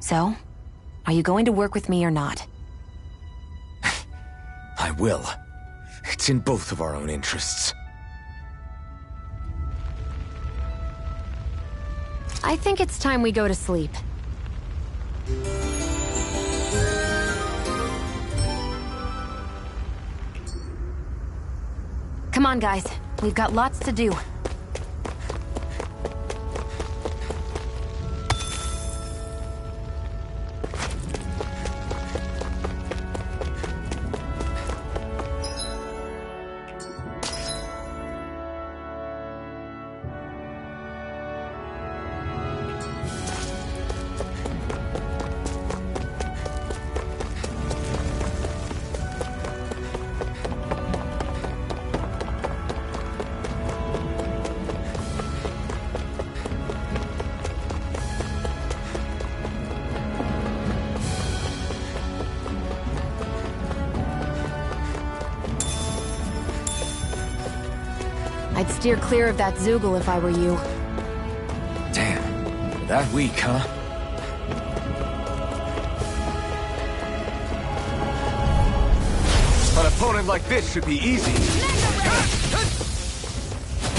So, are you going to work with me or not? I will. It's in both of our own interests. I think it's time we go to sleep. Come on, guys. We've got lots to do. I'd steer clear of that Zoogle if I were you. Damn. That weak, huh? An opponent like this should be easy.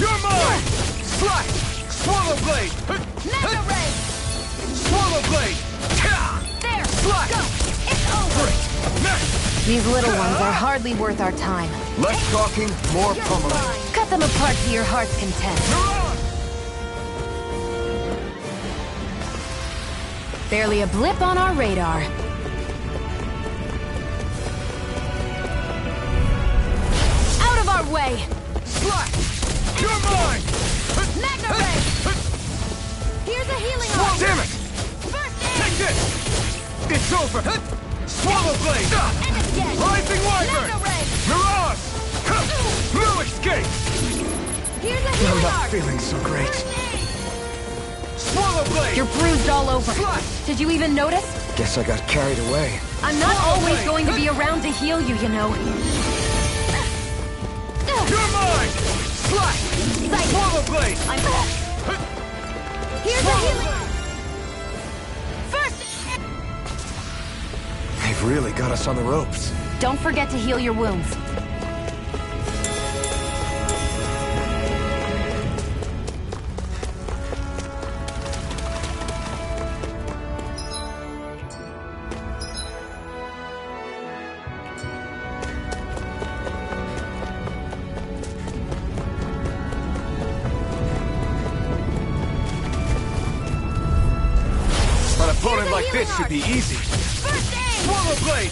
You're mine! Slash! Swallow blade! Mega Ray! Swallow blade! There! Slash! Go! It's over! These little ones are hardly worth our time. Less talking, more pummeling. Cut them apart to your heart's content. Barely a blip on our radar. Out of our way! Slash! You're mine! Mega Ray! Here's a healing arm! Damn it! First aid! Take this! It's over! Swallow blade! And again! Rising Wyvern! Mega Ray! Mirage! No escape! Here's a I'm healing not arm! feeling so great. Swallow blade! You're bruised all over. Slash! Did you even notice? Guess I got carried away. I'm not Swallow always blade. going to be around to heal you, you know. You're mine! Slash! Psych. Swallow blade! I'm... Here's a healing arm! First aid! They've really got us on the ropes. Don't forget to heal your wounds. An opponent like this should be easy. First aid! Swallow blade!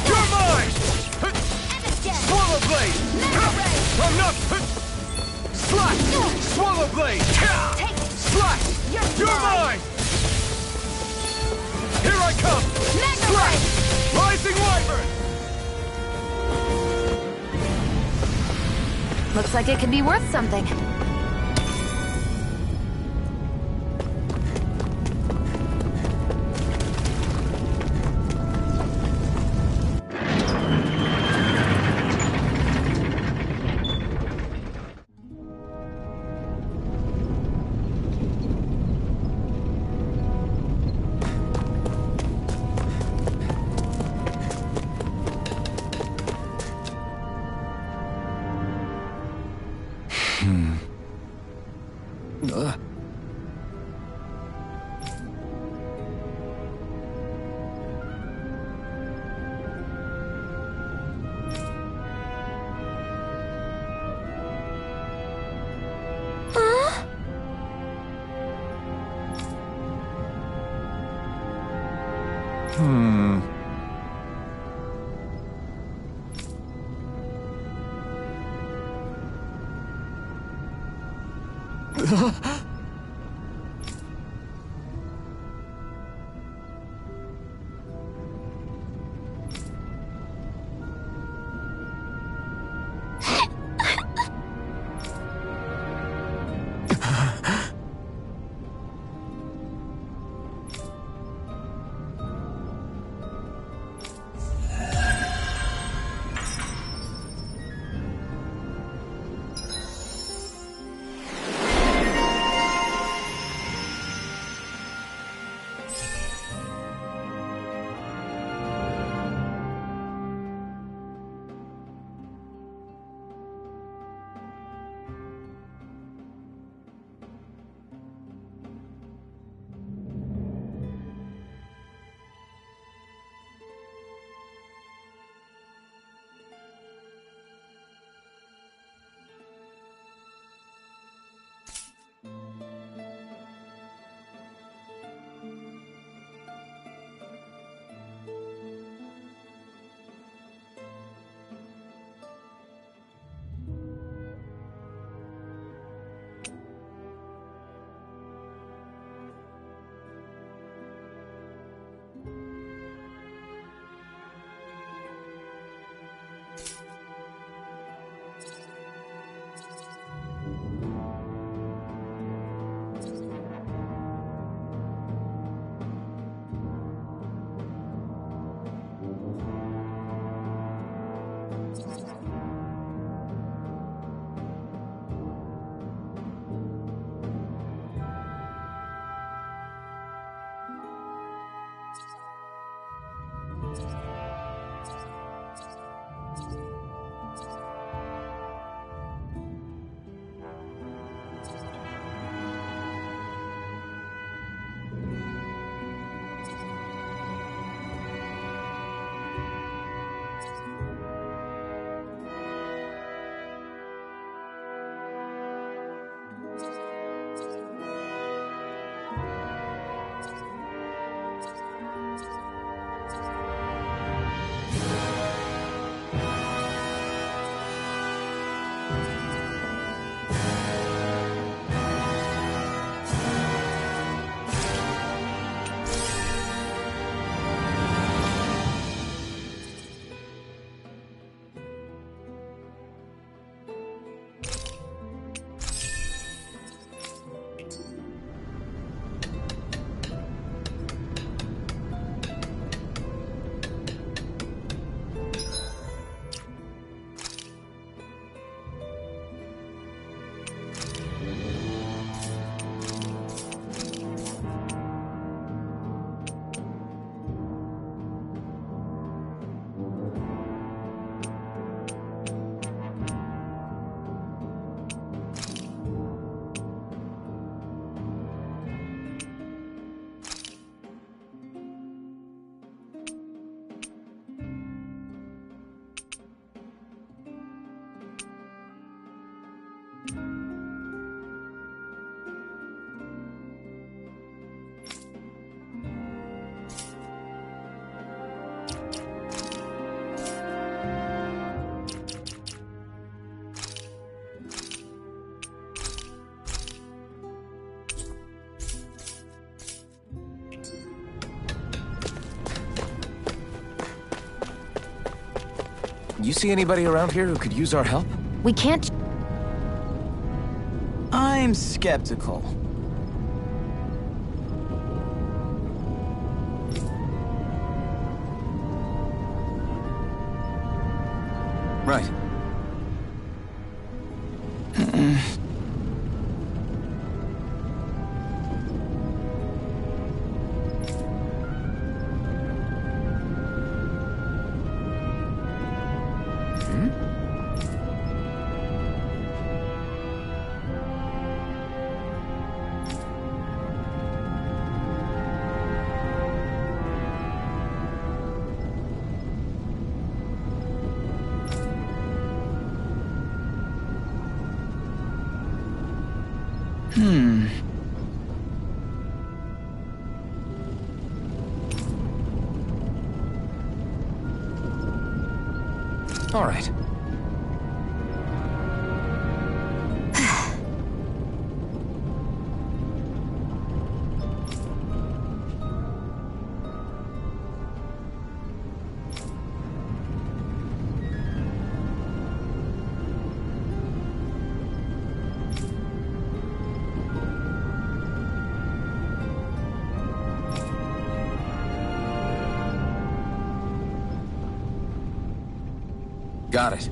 You're mine! And again! Swallow blade! Mega Ray! I'm not... Slash! Swallow blade! Take it! Slash! You're mine! Here I come! Mega Slash! Ray! Rising Wyvern! Looks like it could be worth something. You see anybody around here who could use our help? We can't... I'm skeptical. Right. All right. Got it.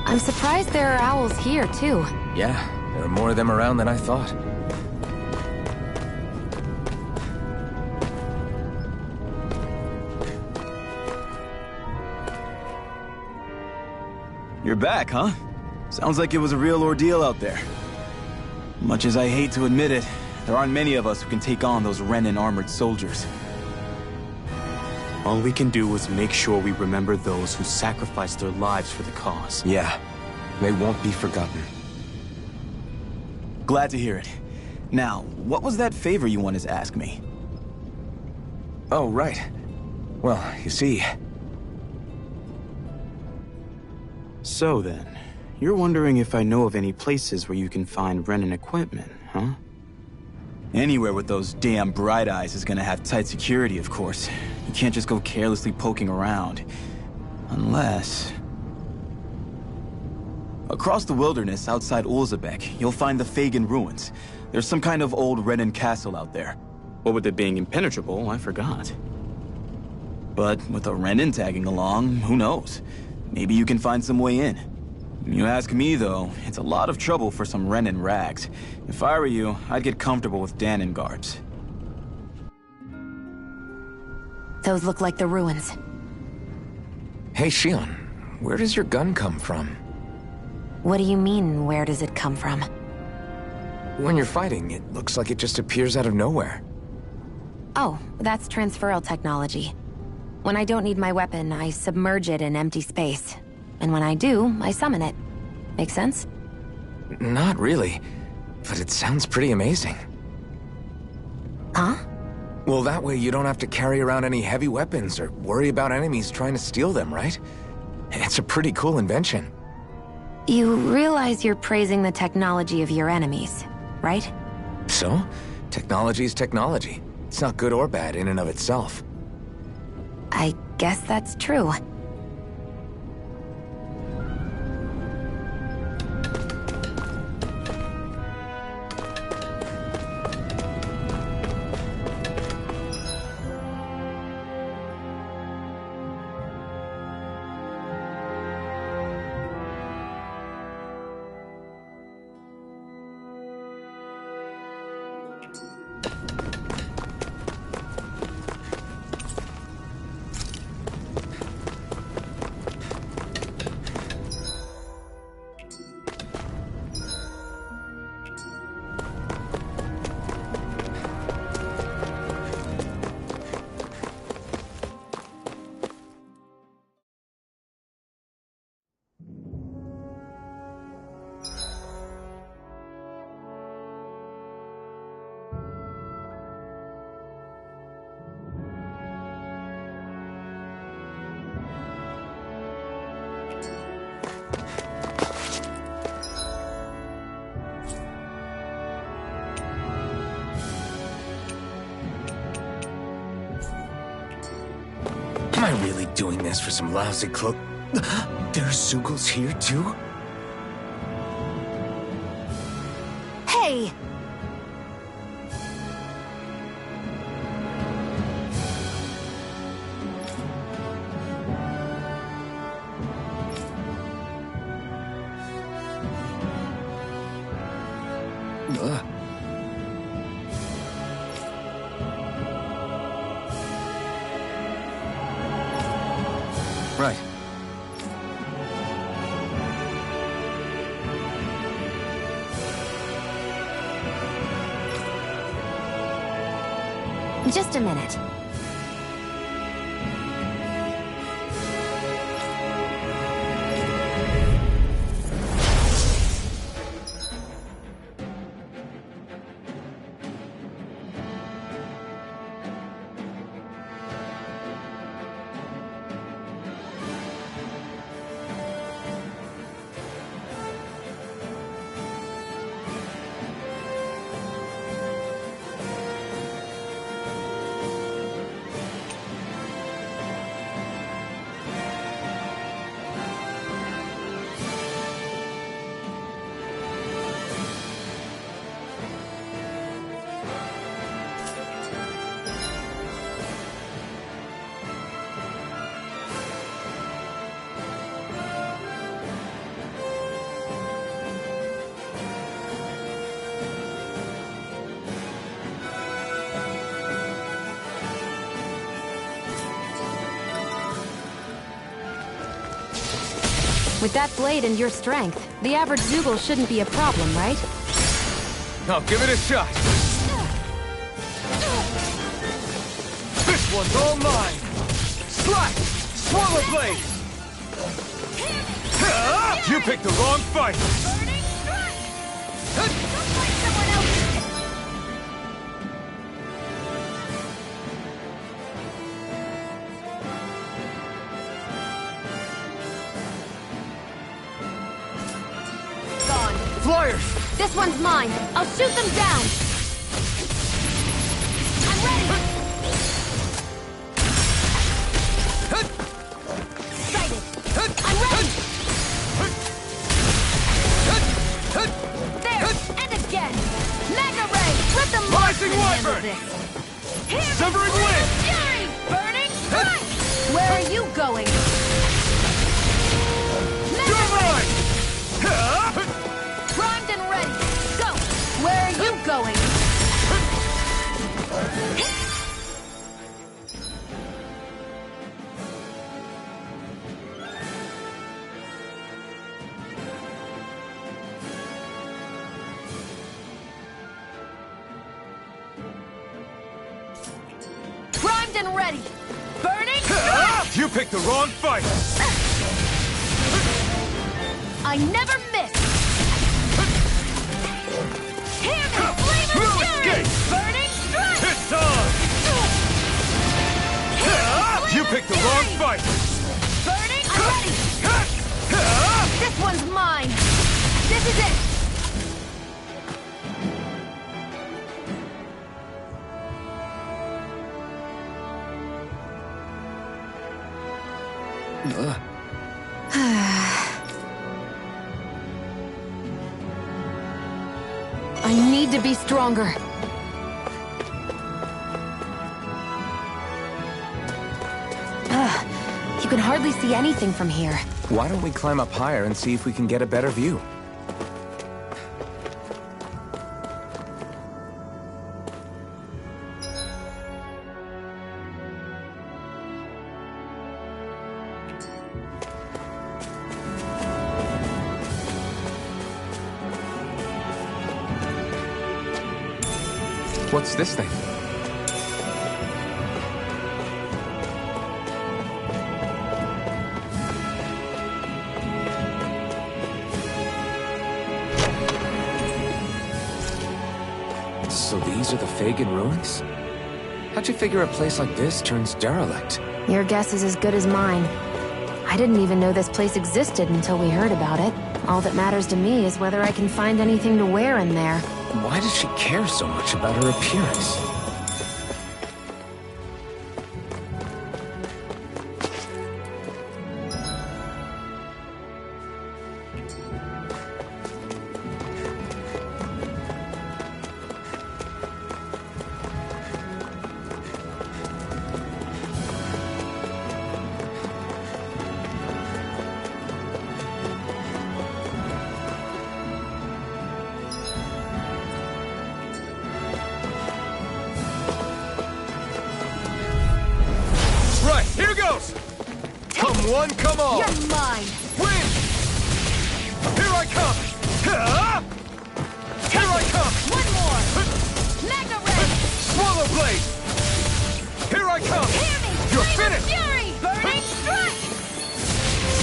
I'm surprised there are owls here, too. Yeah, there are more of them around than I thought. You're back, huh? Sounds like it was a real ordeal out there. Much as I hate to admit it, there aren't many of us who can take on those Renan armored soldiers. All we can do is make sure we remember those who sacrificed their lives for the cause. Yeah, they won't be forgotten. Glad to hear it. Now, what was that favor you wanted to ask me? Oh, right. Well, you see... So then, you're wondering if I know of any places where you can find Renan equipment, huh? Anywhere with those damn bright eyes is gonna have tight security, of course. You can't just go carelessly poking around. Unless... Across the wilderness outside Ulzebek, you'll find the Fagin ruins. There's some kind of old Renan castle out there. What with it being impenetrable, I forgot. But with a Renan tagging along, who knows? Maybe you can find some way in. You ask me, though, it's a lot of trouble for some Renan rags. If I were you, I'd get comfortable with Danon guards. Those look like the ruins. Hey, Shion, where does your gun come from? What do you mean, where does it come from? When you're fighting, it looks like it just appears out of nowhere. Oh, that's transferal technology. When I don't need my weapon, I submerge it in empty space. And when I do, I summon it. Make sense? Not really, but it sounds pretty amazing. Huh? Well, that way you don't have to carry around any heavy weapons or worry about enemies trying to steal them, right? It's a pretty cool invention. You realize you're praising the technology of your enemies, right? So So, technology is technology. It's not good or bad in and of itself. I guess that's true. Am I really doing this for some lousy cloak? There's Zugals here too? Hey! Right. Just a minute. With that blade and your strength, the average Zugal shouldn't be a problem, right? I'll give it a shot. This one's all mine! Slash! Swallow blade! You picked the wrong fight! Flyers! This one's mine. I'll shoot them down. I'm ready. Sighted. I'm ready. There, and again. Mega ray. Let them Rising Wyvern! Severing wind. Fury. Burning strike. Where are you going? Mega ray. Primed and ready. Go! Where are you going? Primed and ready. Burning strike! You picked the wrong fight! I never miss! Hear me! Flame of fury! Burning strike! It's on! You picked the wrong fight! Burning, I'm ready! This one's mine! This is it! I need to be stronger. You can hardly see anything from here. Why don't we climb up higher and see if we can get a better view? What's this thing? So these are the Fagin ruins? How'd you figure a place like this turns derelict? Your guess is as good as mine. I didn't even know this place existed until we heard about it. All that matters to me is whether I can find anything to wear in there. Why does she care so much about her appearance? Here goes! Come one, come all! You're mine! Win! Here I come! Here I come! One more! Mega Ray! Swallow Blade! Here I come! Hear me! You're Flame of finished! Fury! Burning Strike!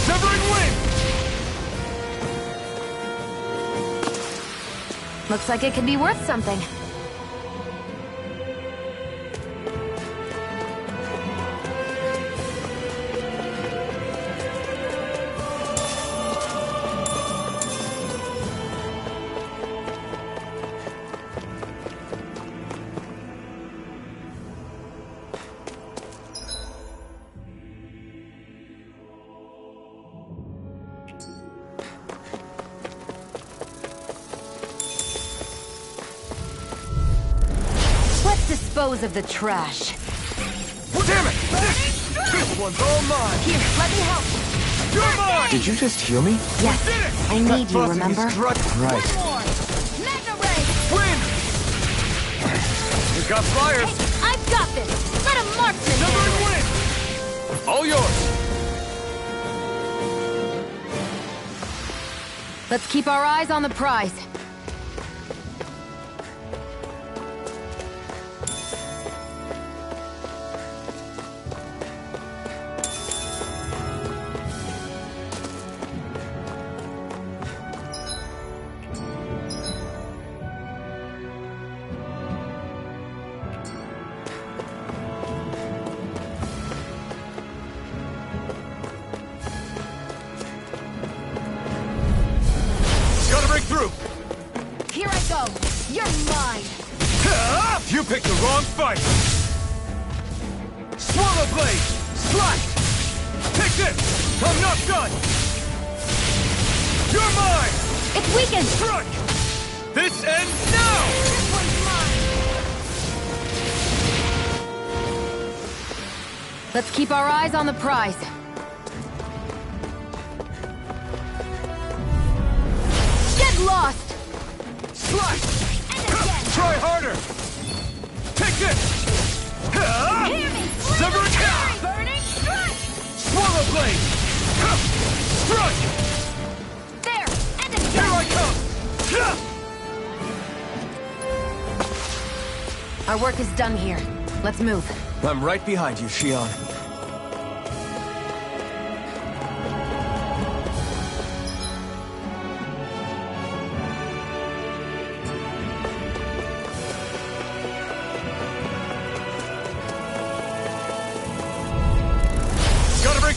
Severing Wind! Looks like it could be worth something. Dispose of the trash. Damn it! This one's all mine! Here, let me help. You're mine! Did you just heal me? Yes, I need you, remember? Right. One more! Mega Ray! Win! We've got flyers! Hey, I've got this! Let a marksman Severing handle it. Wind! All yours! Let's keep our eyes on the prize. Here I go! You're mine! You picked the wrong fight! Swallow Blade! Slash! Take this! I'm not done! You're mine! It's weakened! Strike! This ends now! This one's mine! Let's keep our eyes on the prize. Get lost! Slash! And again! Try harder! Take this! Hear me! Sever it! Burning Strike! Swallow Blade! Strike! There! And again! Here I come! Our work is done here. Let's move. I'm right behind you, Shion.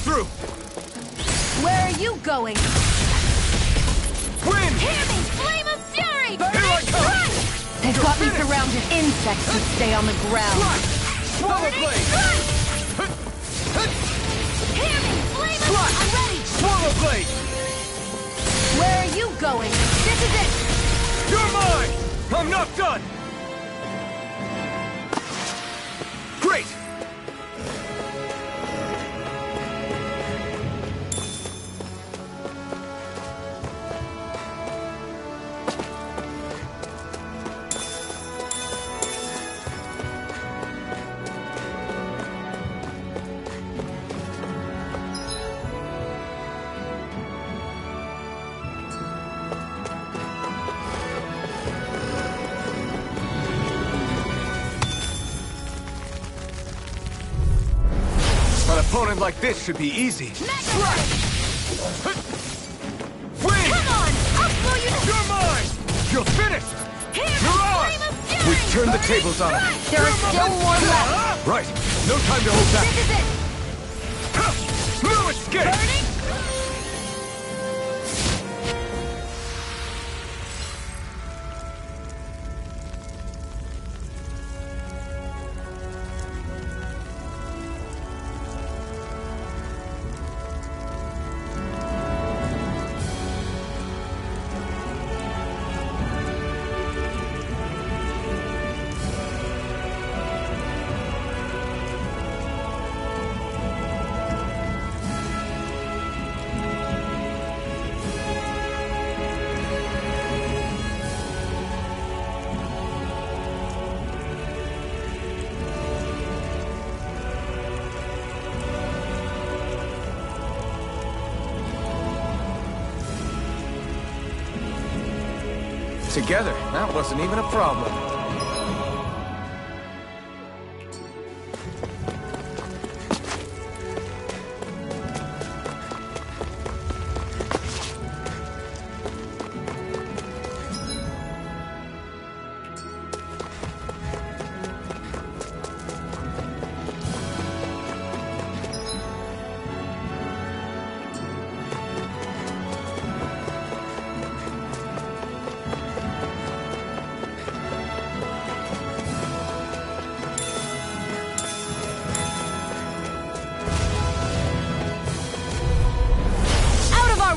Through! Where are you going? Win! Hear me! Flame of Fury! Here I come! They've got me surrounded. Insects should stay on the ground. Swallow Blade! Hear me! Flame of... I'm ready! Swallow Blade! I'm going. This is it. You're mine! I'm not done! Great! An opponent like this should be easy. Win! Come on! I'll slow you down! You're mine! You're finished! You're on! We've turned the tables on him. There are still more left. Right. No time to hold back. This is it. No escape! Burning! Together, that wasn't even a problem.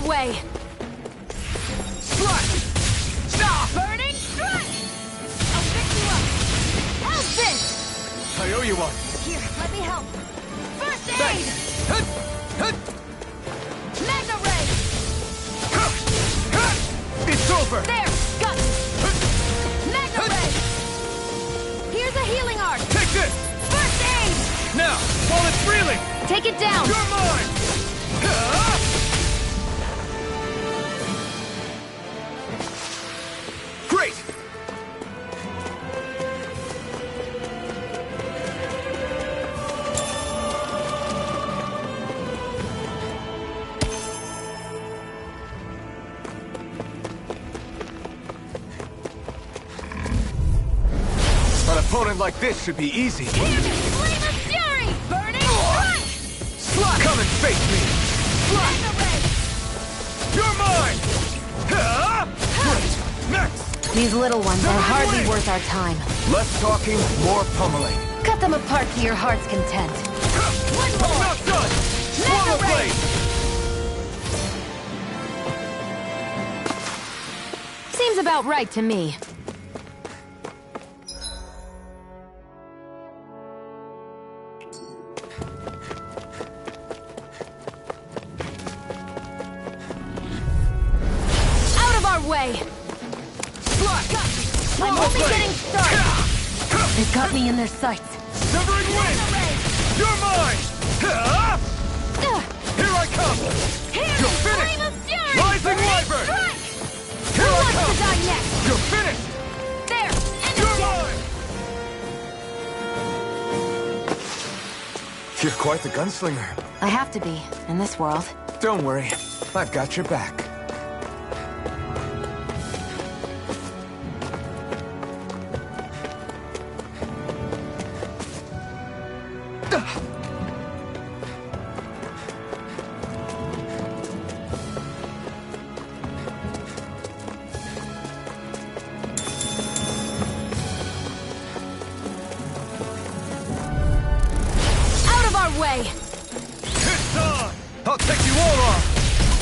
Way. Strike! Stop! Burning strike! I'll pick you up. Help this! I owe you one. Here, let me help. First aid! Magna ray! It's over! There! Got you! Magna ray! Here's a healing art! Take this! First aid! Now, while it's reeling! Take it down! You're mine! Great! An opponent like this should be easy. Here, flame of fury! Burning strike! Slug! Come and face me! Magna ray! You're mine! Great! Next! These little ones are hardly worth our time. Less talking, more pummeling. Cut them apart to your heart's content. One I'm more! not done! Swallow Magna ray! blade! Seems about right to me. Out of our way! I'm only getting started! They've got me in their sights. Severing wind! You're mine! Here I come! You're finished! Rising wyvern! Who wants to die next? You're finished! There! You're mine! You're quite the gunslinger. I have to be, in this world. Don't worry, I've got your back. Way. It's on! I'll take you all on!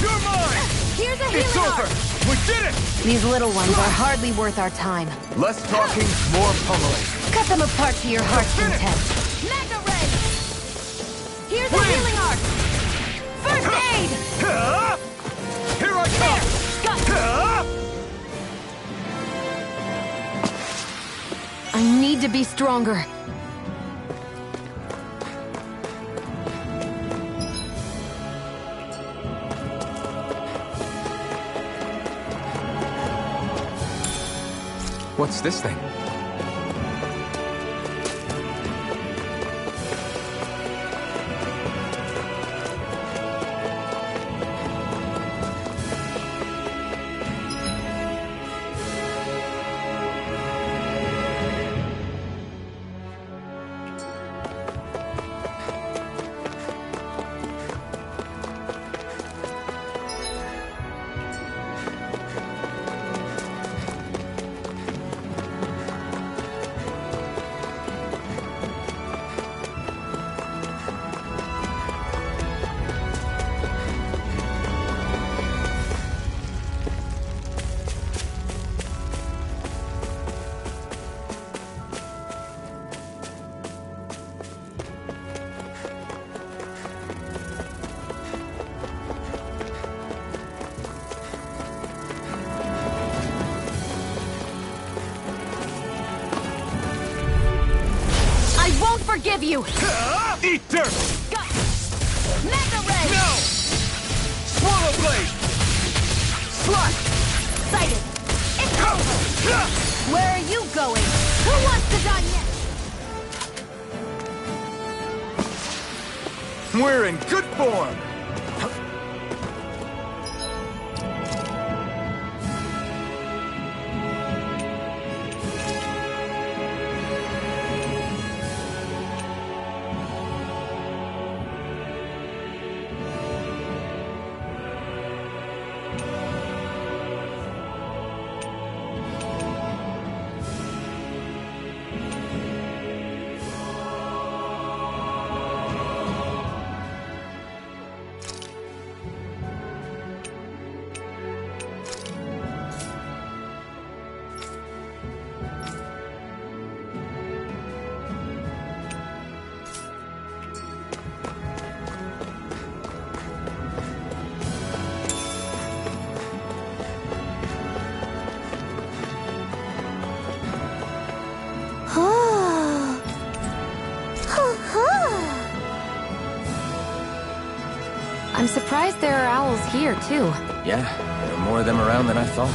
You're mine! Here's a healing It's over! art. We Did it! These little ones are hardly worth our time. Less talking, more pummeling. Cut them apart to your heart's content. Mega Ray! Here's a healing arc! First aid! Here I come! I need to be stronger. What's this thing? Forgive you! Eat dirt! Mega Ray! No! Swallow blade! Slot! Sighted! It's over! Where are you going? Who wants to die next? We're in good form! I'm surprised there are owls here, too. Yeah, there are more of them around than I thought.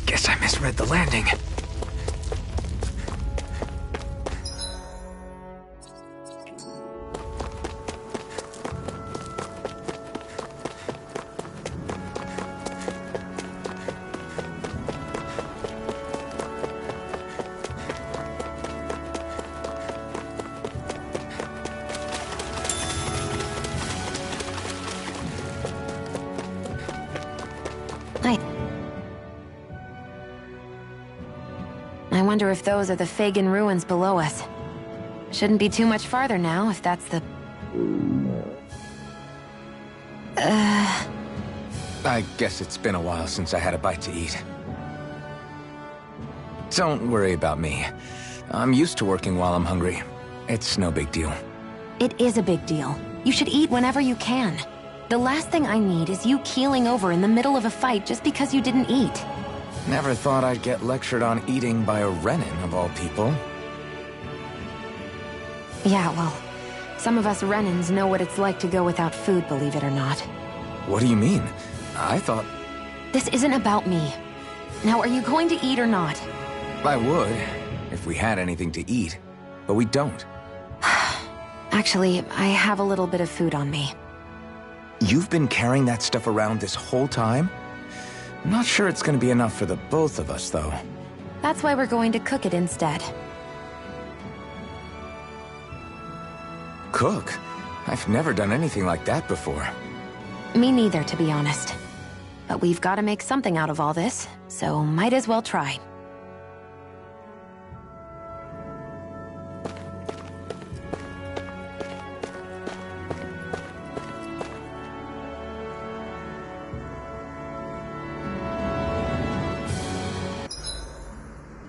Guess I misread the landing. I wonder if those are the Fagin ruins below us. Shouldn't be too much farther now, if that's the... I guess it's been a while since I had a bite to eat. Don't worry about me. I'm used to working while I'm hungry. It's no big deal. It is a big deal. You should eat whenever you can. The last thing I need is you keeling over in the middle of a fight just because you didn't eat. Never thought I'd get lectured on eating by a Renin, of all people. Yeah, well, some of us Renins know what it's like to go without food, believe it or not. What do you mean? I thought... This isn't about me. Now, are you going to eat or not? I would, if we had anything to eat, but we don't. Actually, I have a little bit of food on me. You've been carrying that stuff around this whole time? I'm not sure it's gonna be enough for the both of us, though. That's why we're going to cook it instead. Cook? I've never done anything like that before. Me neither, to be honest. But we've got to make something out of all this, so might as well try.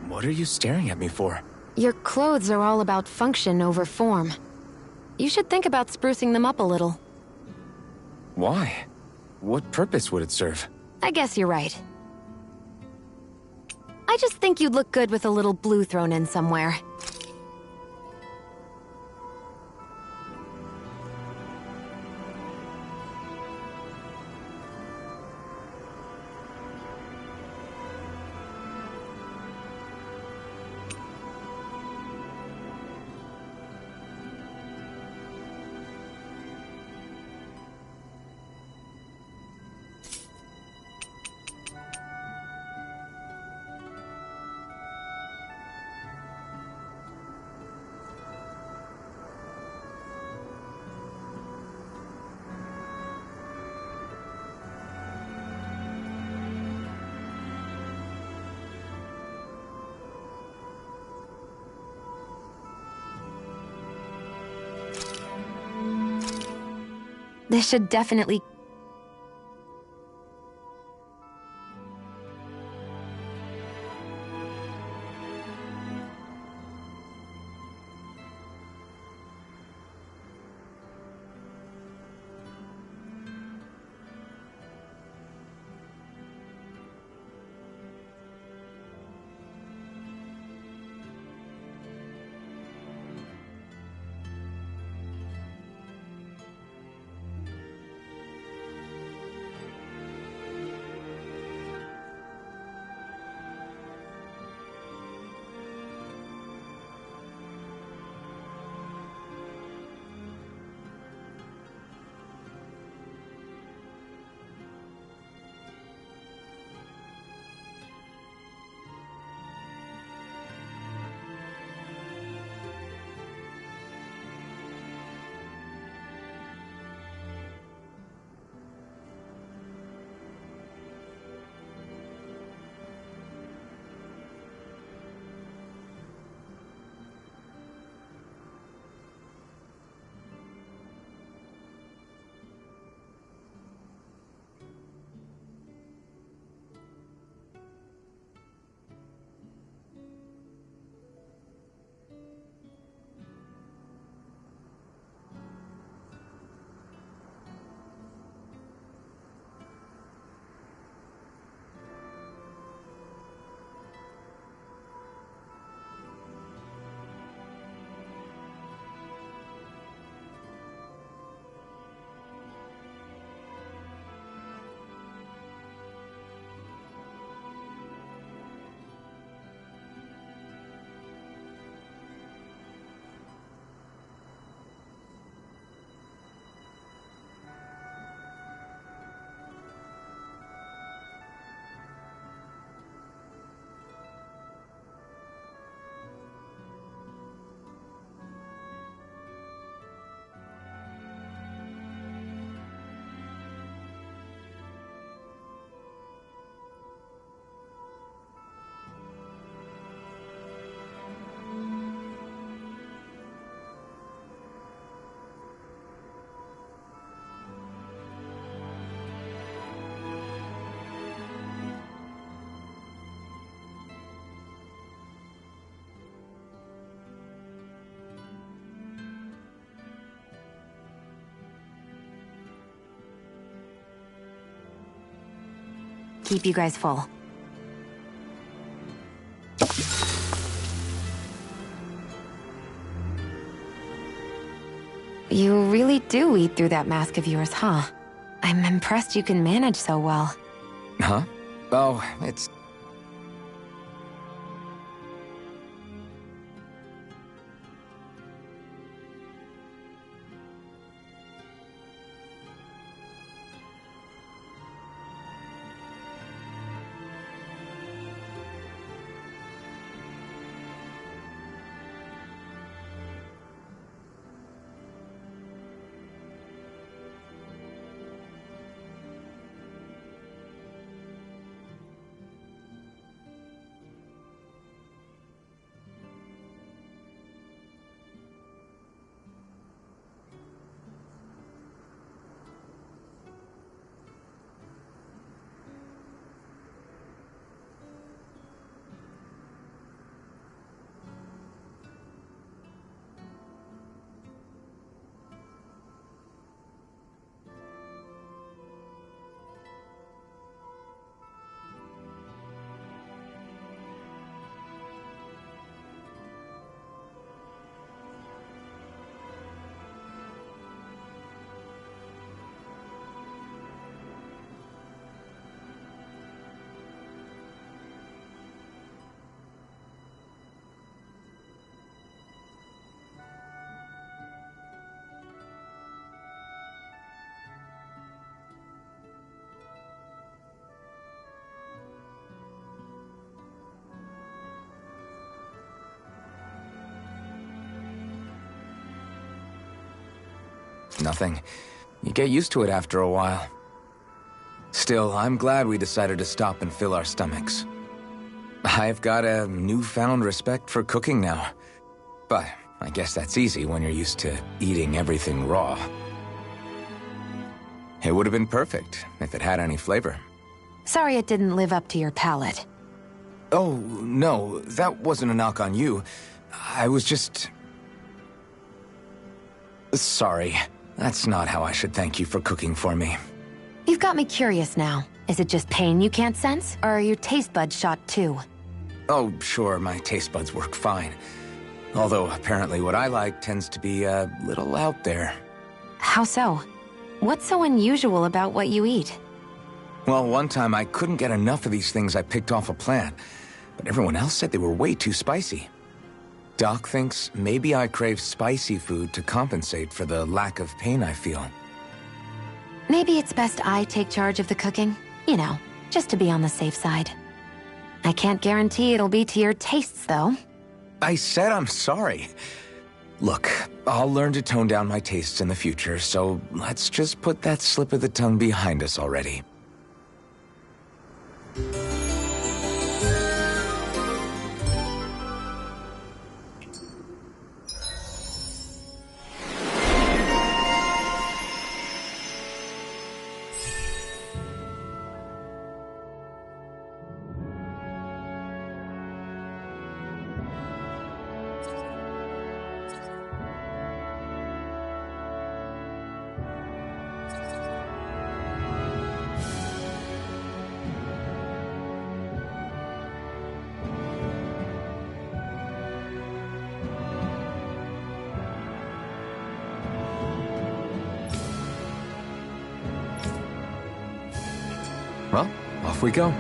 What are you staring at me for? Your clothes are all about function over form. You should think about sprucing them up a little. Why? What purpose would it serve? I guess you're right. I just think you'd look good with a little blue thrown in somewhere. This should definitely... keep you guys full. You really do eat through that mask of yours, huh? I'm impressed you can manage so well. Huh? Oh, it's... Nothing. You get used to it after a while. Still, I'm glad we decided to stop and fill our stomachs. I've got a newfound respect for cooking now. But I guess that's easy when you're used to eating everything raw. It would have been perfect if it had any flavor. Sorry it didn't live up to your palate. Oh, no, that wasn't a knock on you. I was just... Sorry. That's not how I should thank you for cooking for me. You've got me curious now. Is it just pain you can't sense, or are your taste buds shot too? Oh, sure, my taste buds work fine. Although, apparently what I like tends to be a little out there. How so? What's so unusual about what you eat? Well, one time I couldn't get enough of these things I picked off a plant, but everyone else said they were way too spicy. Doc thinks maybe I crave spicy food to compensate for the lack of pain I feel. Maybe it's best I take charge of the cooking. You know, just to be on the safe side. I can't guarantee it'll be to your tastes, though. I said I'm sorry. Look, I'll learn to tone down my tastes in the future, so let's just put that slip of the tongue behind us already. Well, off we go.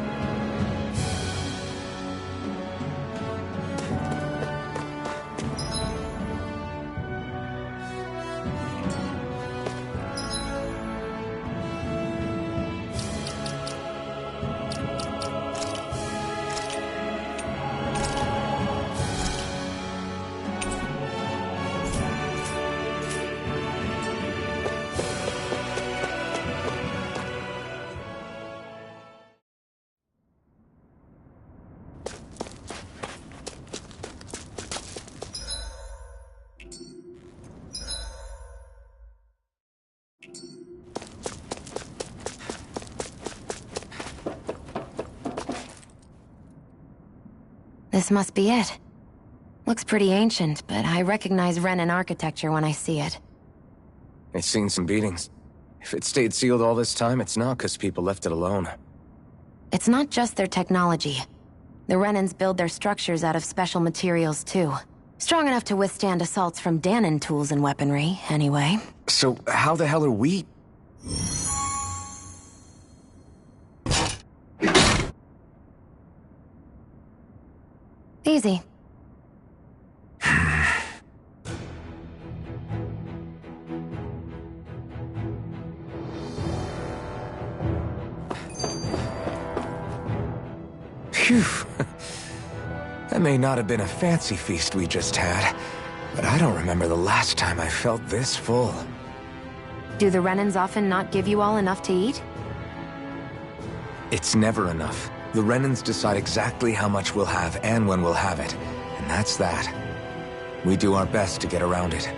This must be it. Looks pretty ancient, but I recognize Renan architecture when I see it. It's seen some beatings. If it stayed sealed all this time, it's not because people left it alone. It's not just their technology. The Renans build their structures out of special materials, too. Strong enough to withstand assaults from Danon tools and weaponry, anyway. So how the hell are we... Easy. Phew. That may not have been a fancy feast we just had, but I don't remember the last time I felt this full. Do the Renans often not give you all enough to eat? It's never enough. The Renans decide exactly how much we'll have and when we'll have it, and that's that. We do our best to get around it.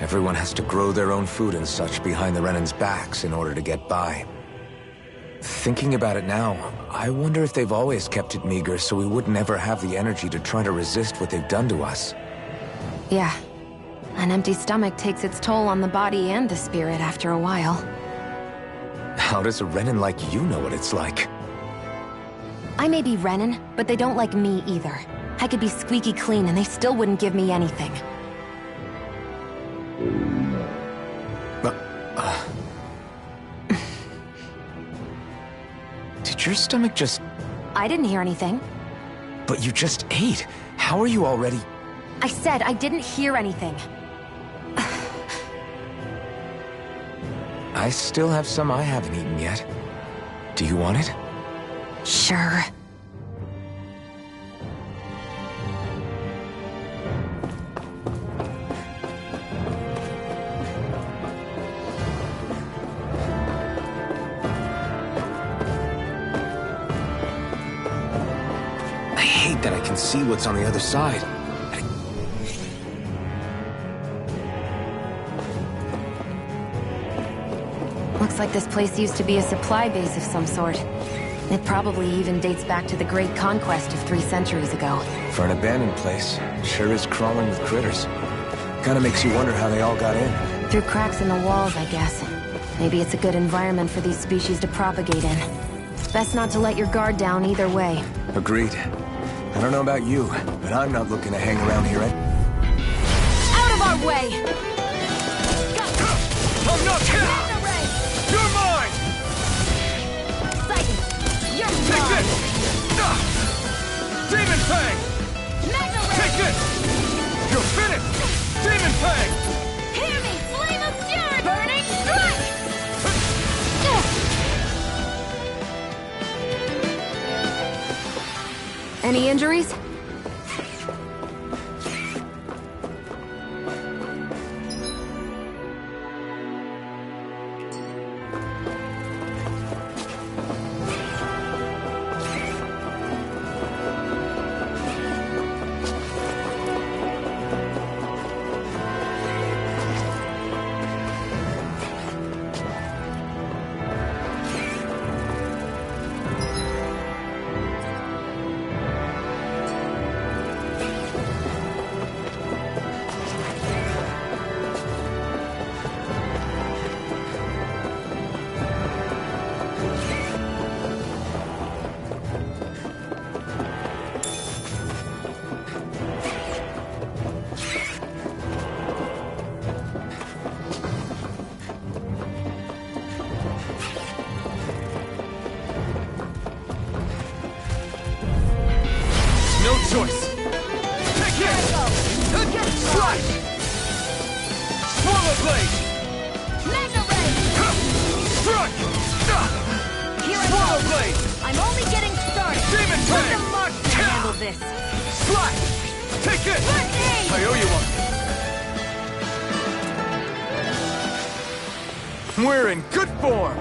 Everyone has to grow their own food and such behind the Renans' backs in order to get by. Thinking about it now, I wonder if they've always kept it meager so we would never have the energy to try to resist what they've done to us. Yeah. An empty stomach takes its toll on the body and the spirit after a while. How does a Renan like you know what it's like? I may be Renan, but they don't like me either. I could be squeaky clean and they still wouldn't give me anything. Did your stomach just... I didn't hear anything. But you just ate. How are you already... I said I didn't hear anything. I still have some I haven't eaten yet. Do you want it? Sure. can see what's on the other side. Looks like this place used to be a supply base of some sort. It probably even dates back to the Great Conquest of 3 centuries ago. For an abandoned place, sure is crawling with critters. Kinda makes you wonder how they all got in. Through cracks in the walls, I guess. Maybe it's a good environment for these species to propagate in. Best not to let your guard down either way. Agreed. I don't know about you, but I'm not looking to hang around here. Out of our way! I'm not kidding! You're mine! Sighted! You're Take mine! this! Demon Fang! Mega Ray! Take this! You're finished! Demon Fang! Hear me! Flame of Fury! Burning Strike! Any injuries? No choice! Take it! Slash! Swallow Blade! Mega Ray! Strike! Here I Swallow go! Blade! I'm only getting started! Demon Put Fang! the mark to handle this! Slash! Take it! First aid! I owe you one. We're in good form!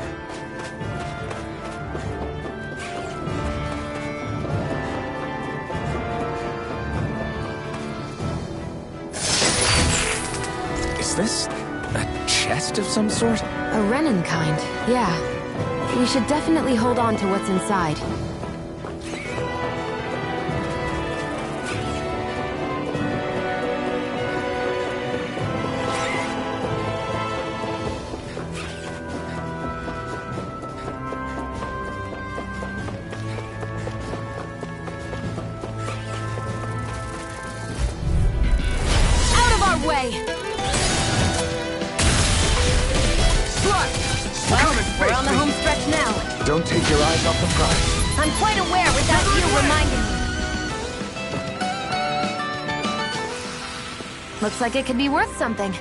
Is this a chest of some sort? A Renin kind, yeah. We should definitely hold on to what's inside. Out of our way! We're on the home stretch now. Don't take your eyes off the prize. I'm quite aware without you reminding me. Looks like it could be worth something.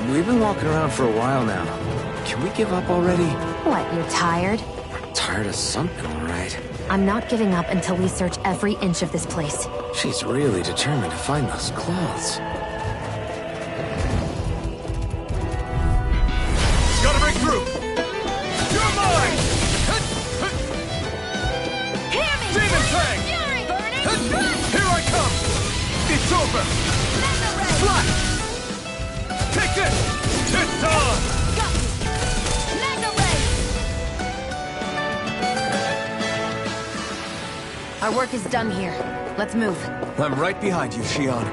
We've been walking around for a while now. Can we give up already? What, you're tired? Tired of something, all right. I'm not giving up until we search every inch of this place. She's really determined to find those clothes. Gotta break through! You're mine! Hear me! Demon Fang! Fury! Burning Here I come! It's over! Mega Ray! Slash! Take this! It's on! Got you! Mega Ray! Our work is done here. Let's move. I'm right behind you, Shion.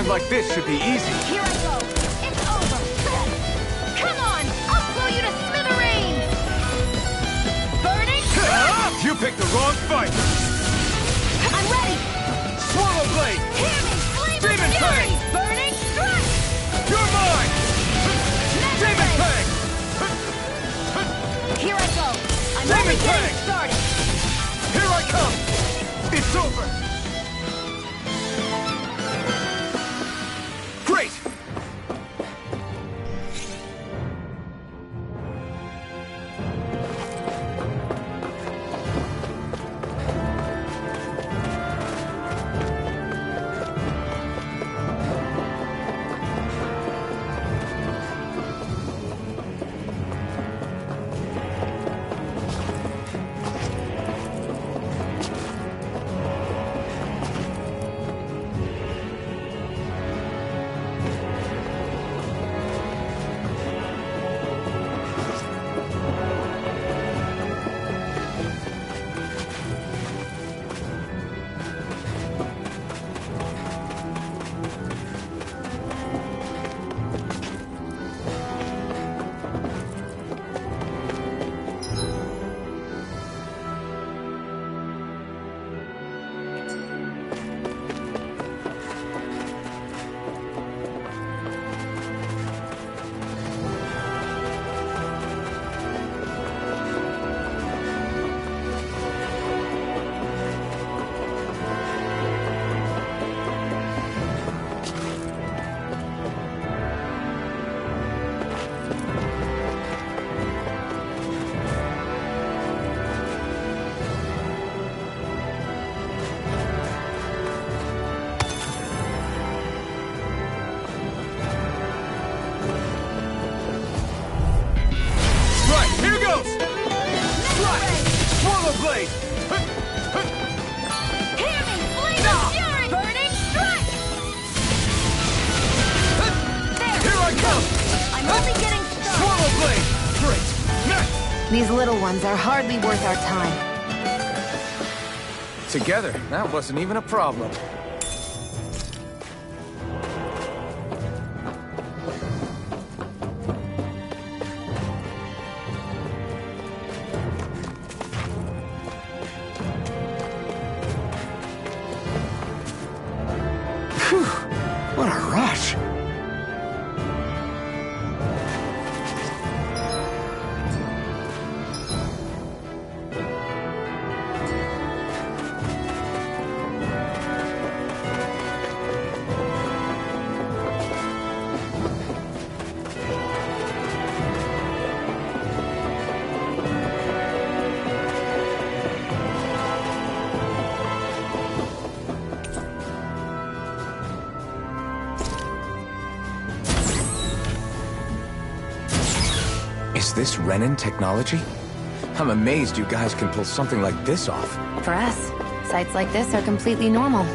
like this should be easy. Here I go. It's over. Come on, I'll blow you to smithereens. Burning. You picked the wrong fight! I'm ready. Swallow blade! Hear me, flame Demon fury. Fang! Burning strike. You're mine! Demon Fang! Here I go. I'm Demon only Fang! getting started. Here I come! It's over! Great! Blade! Hear me, flame of fury! Burning strike! There! Here I come! I'm only getting started! Swallow blade! Great! Next! These little ones are hardly worth our time. Together, that wasn't even a problem. What a rush! Is this Renin technology? I'm amazed you guys can pull something like this off. For us, sights like this are completely normal.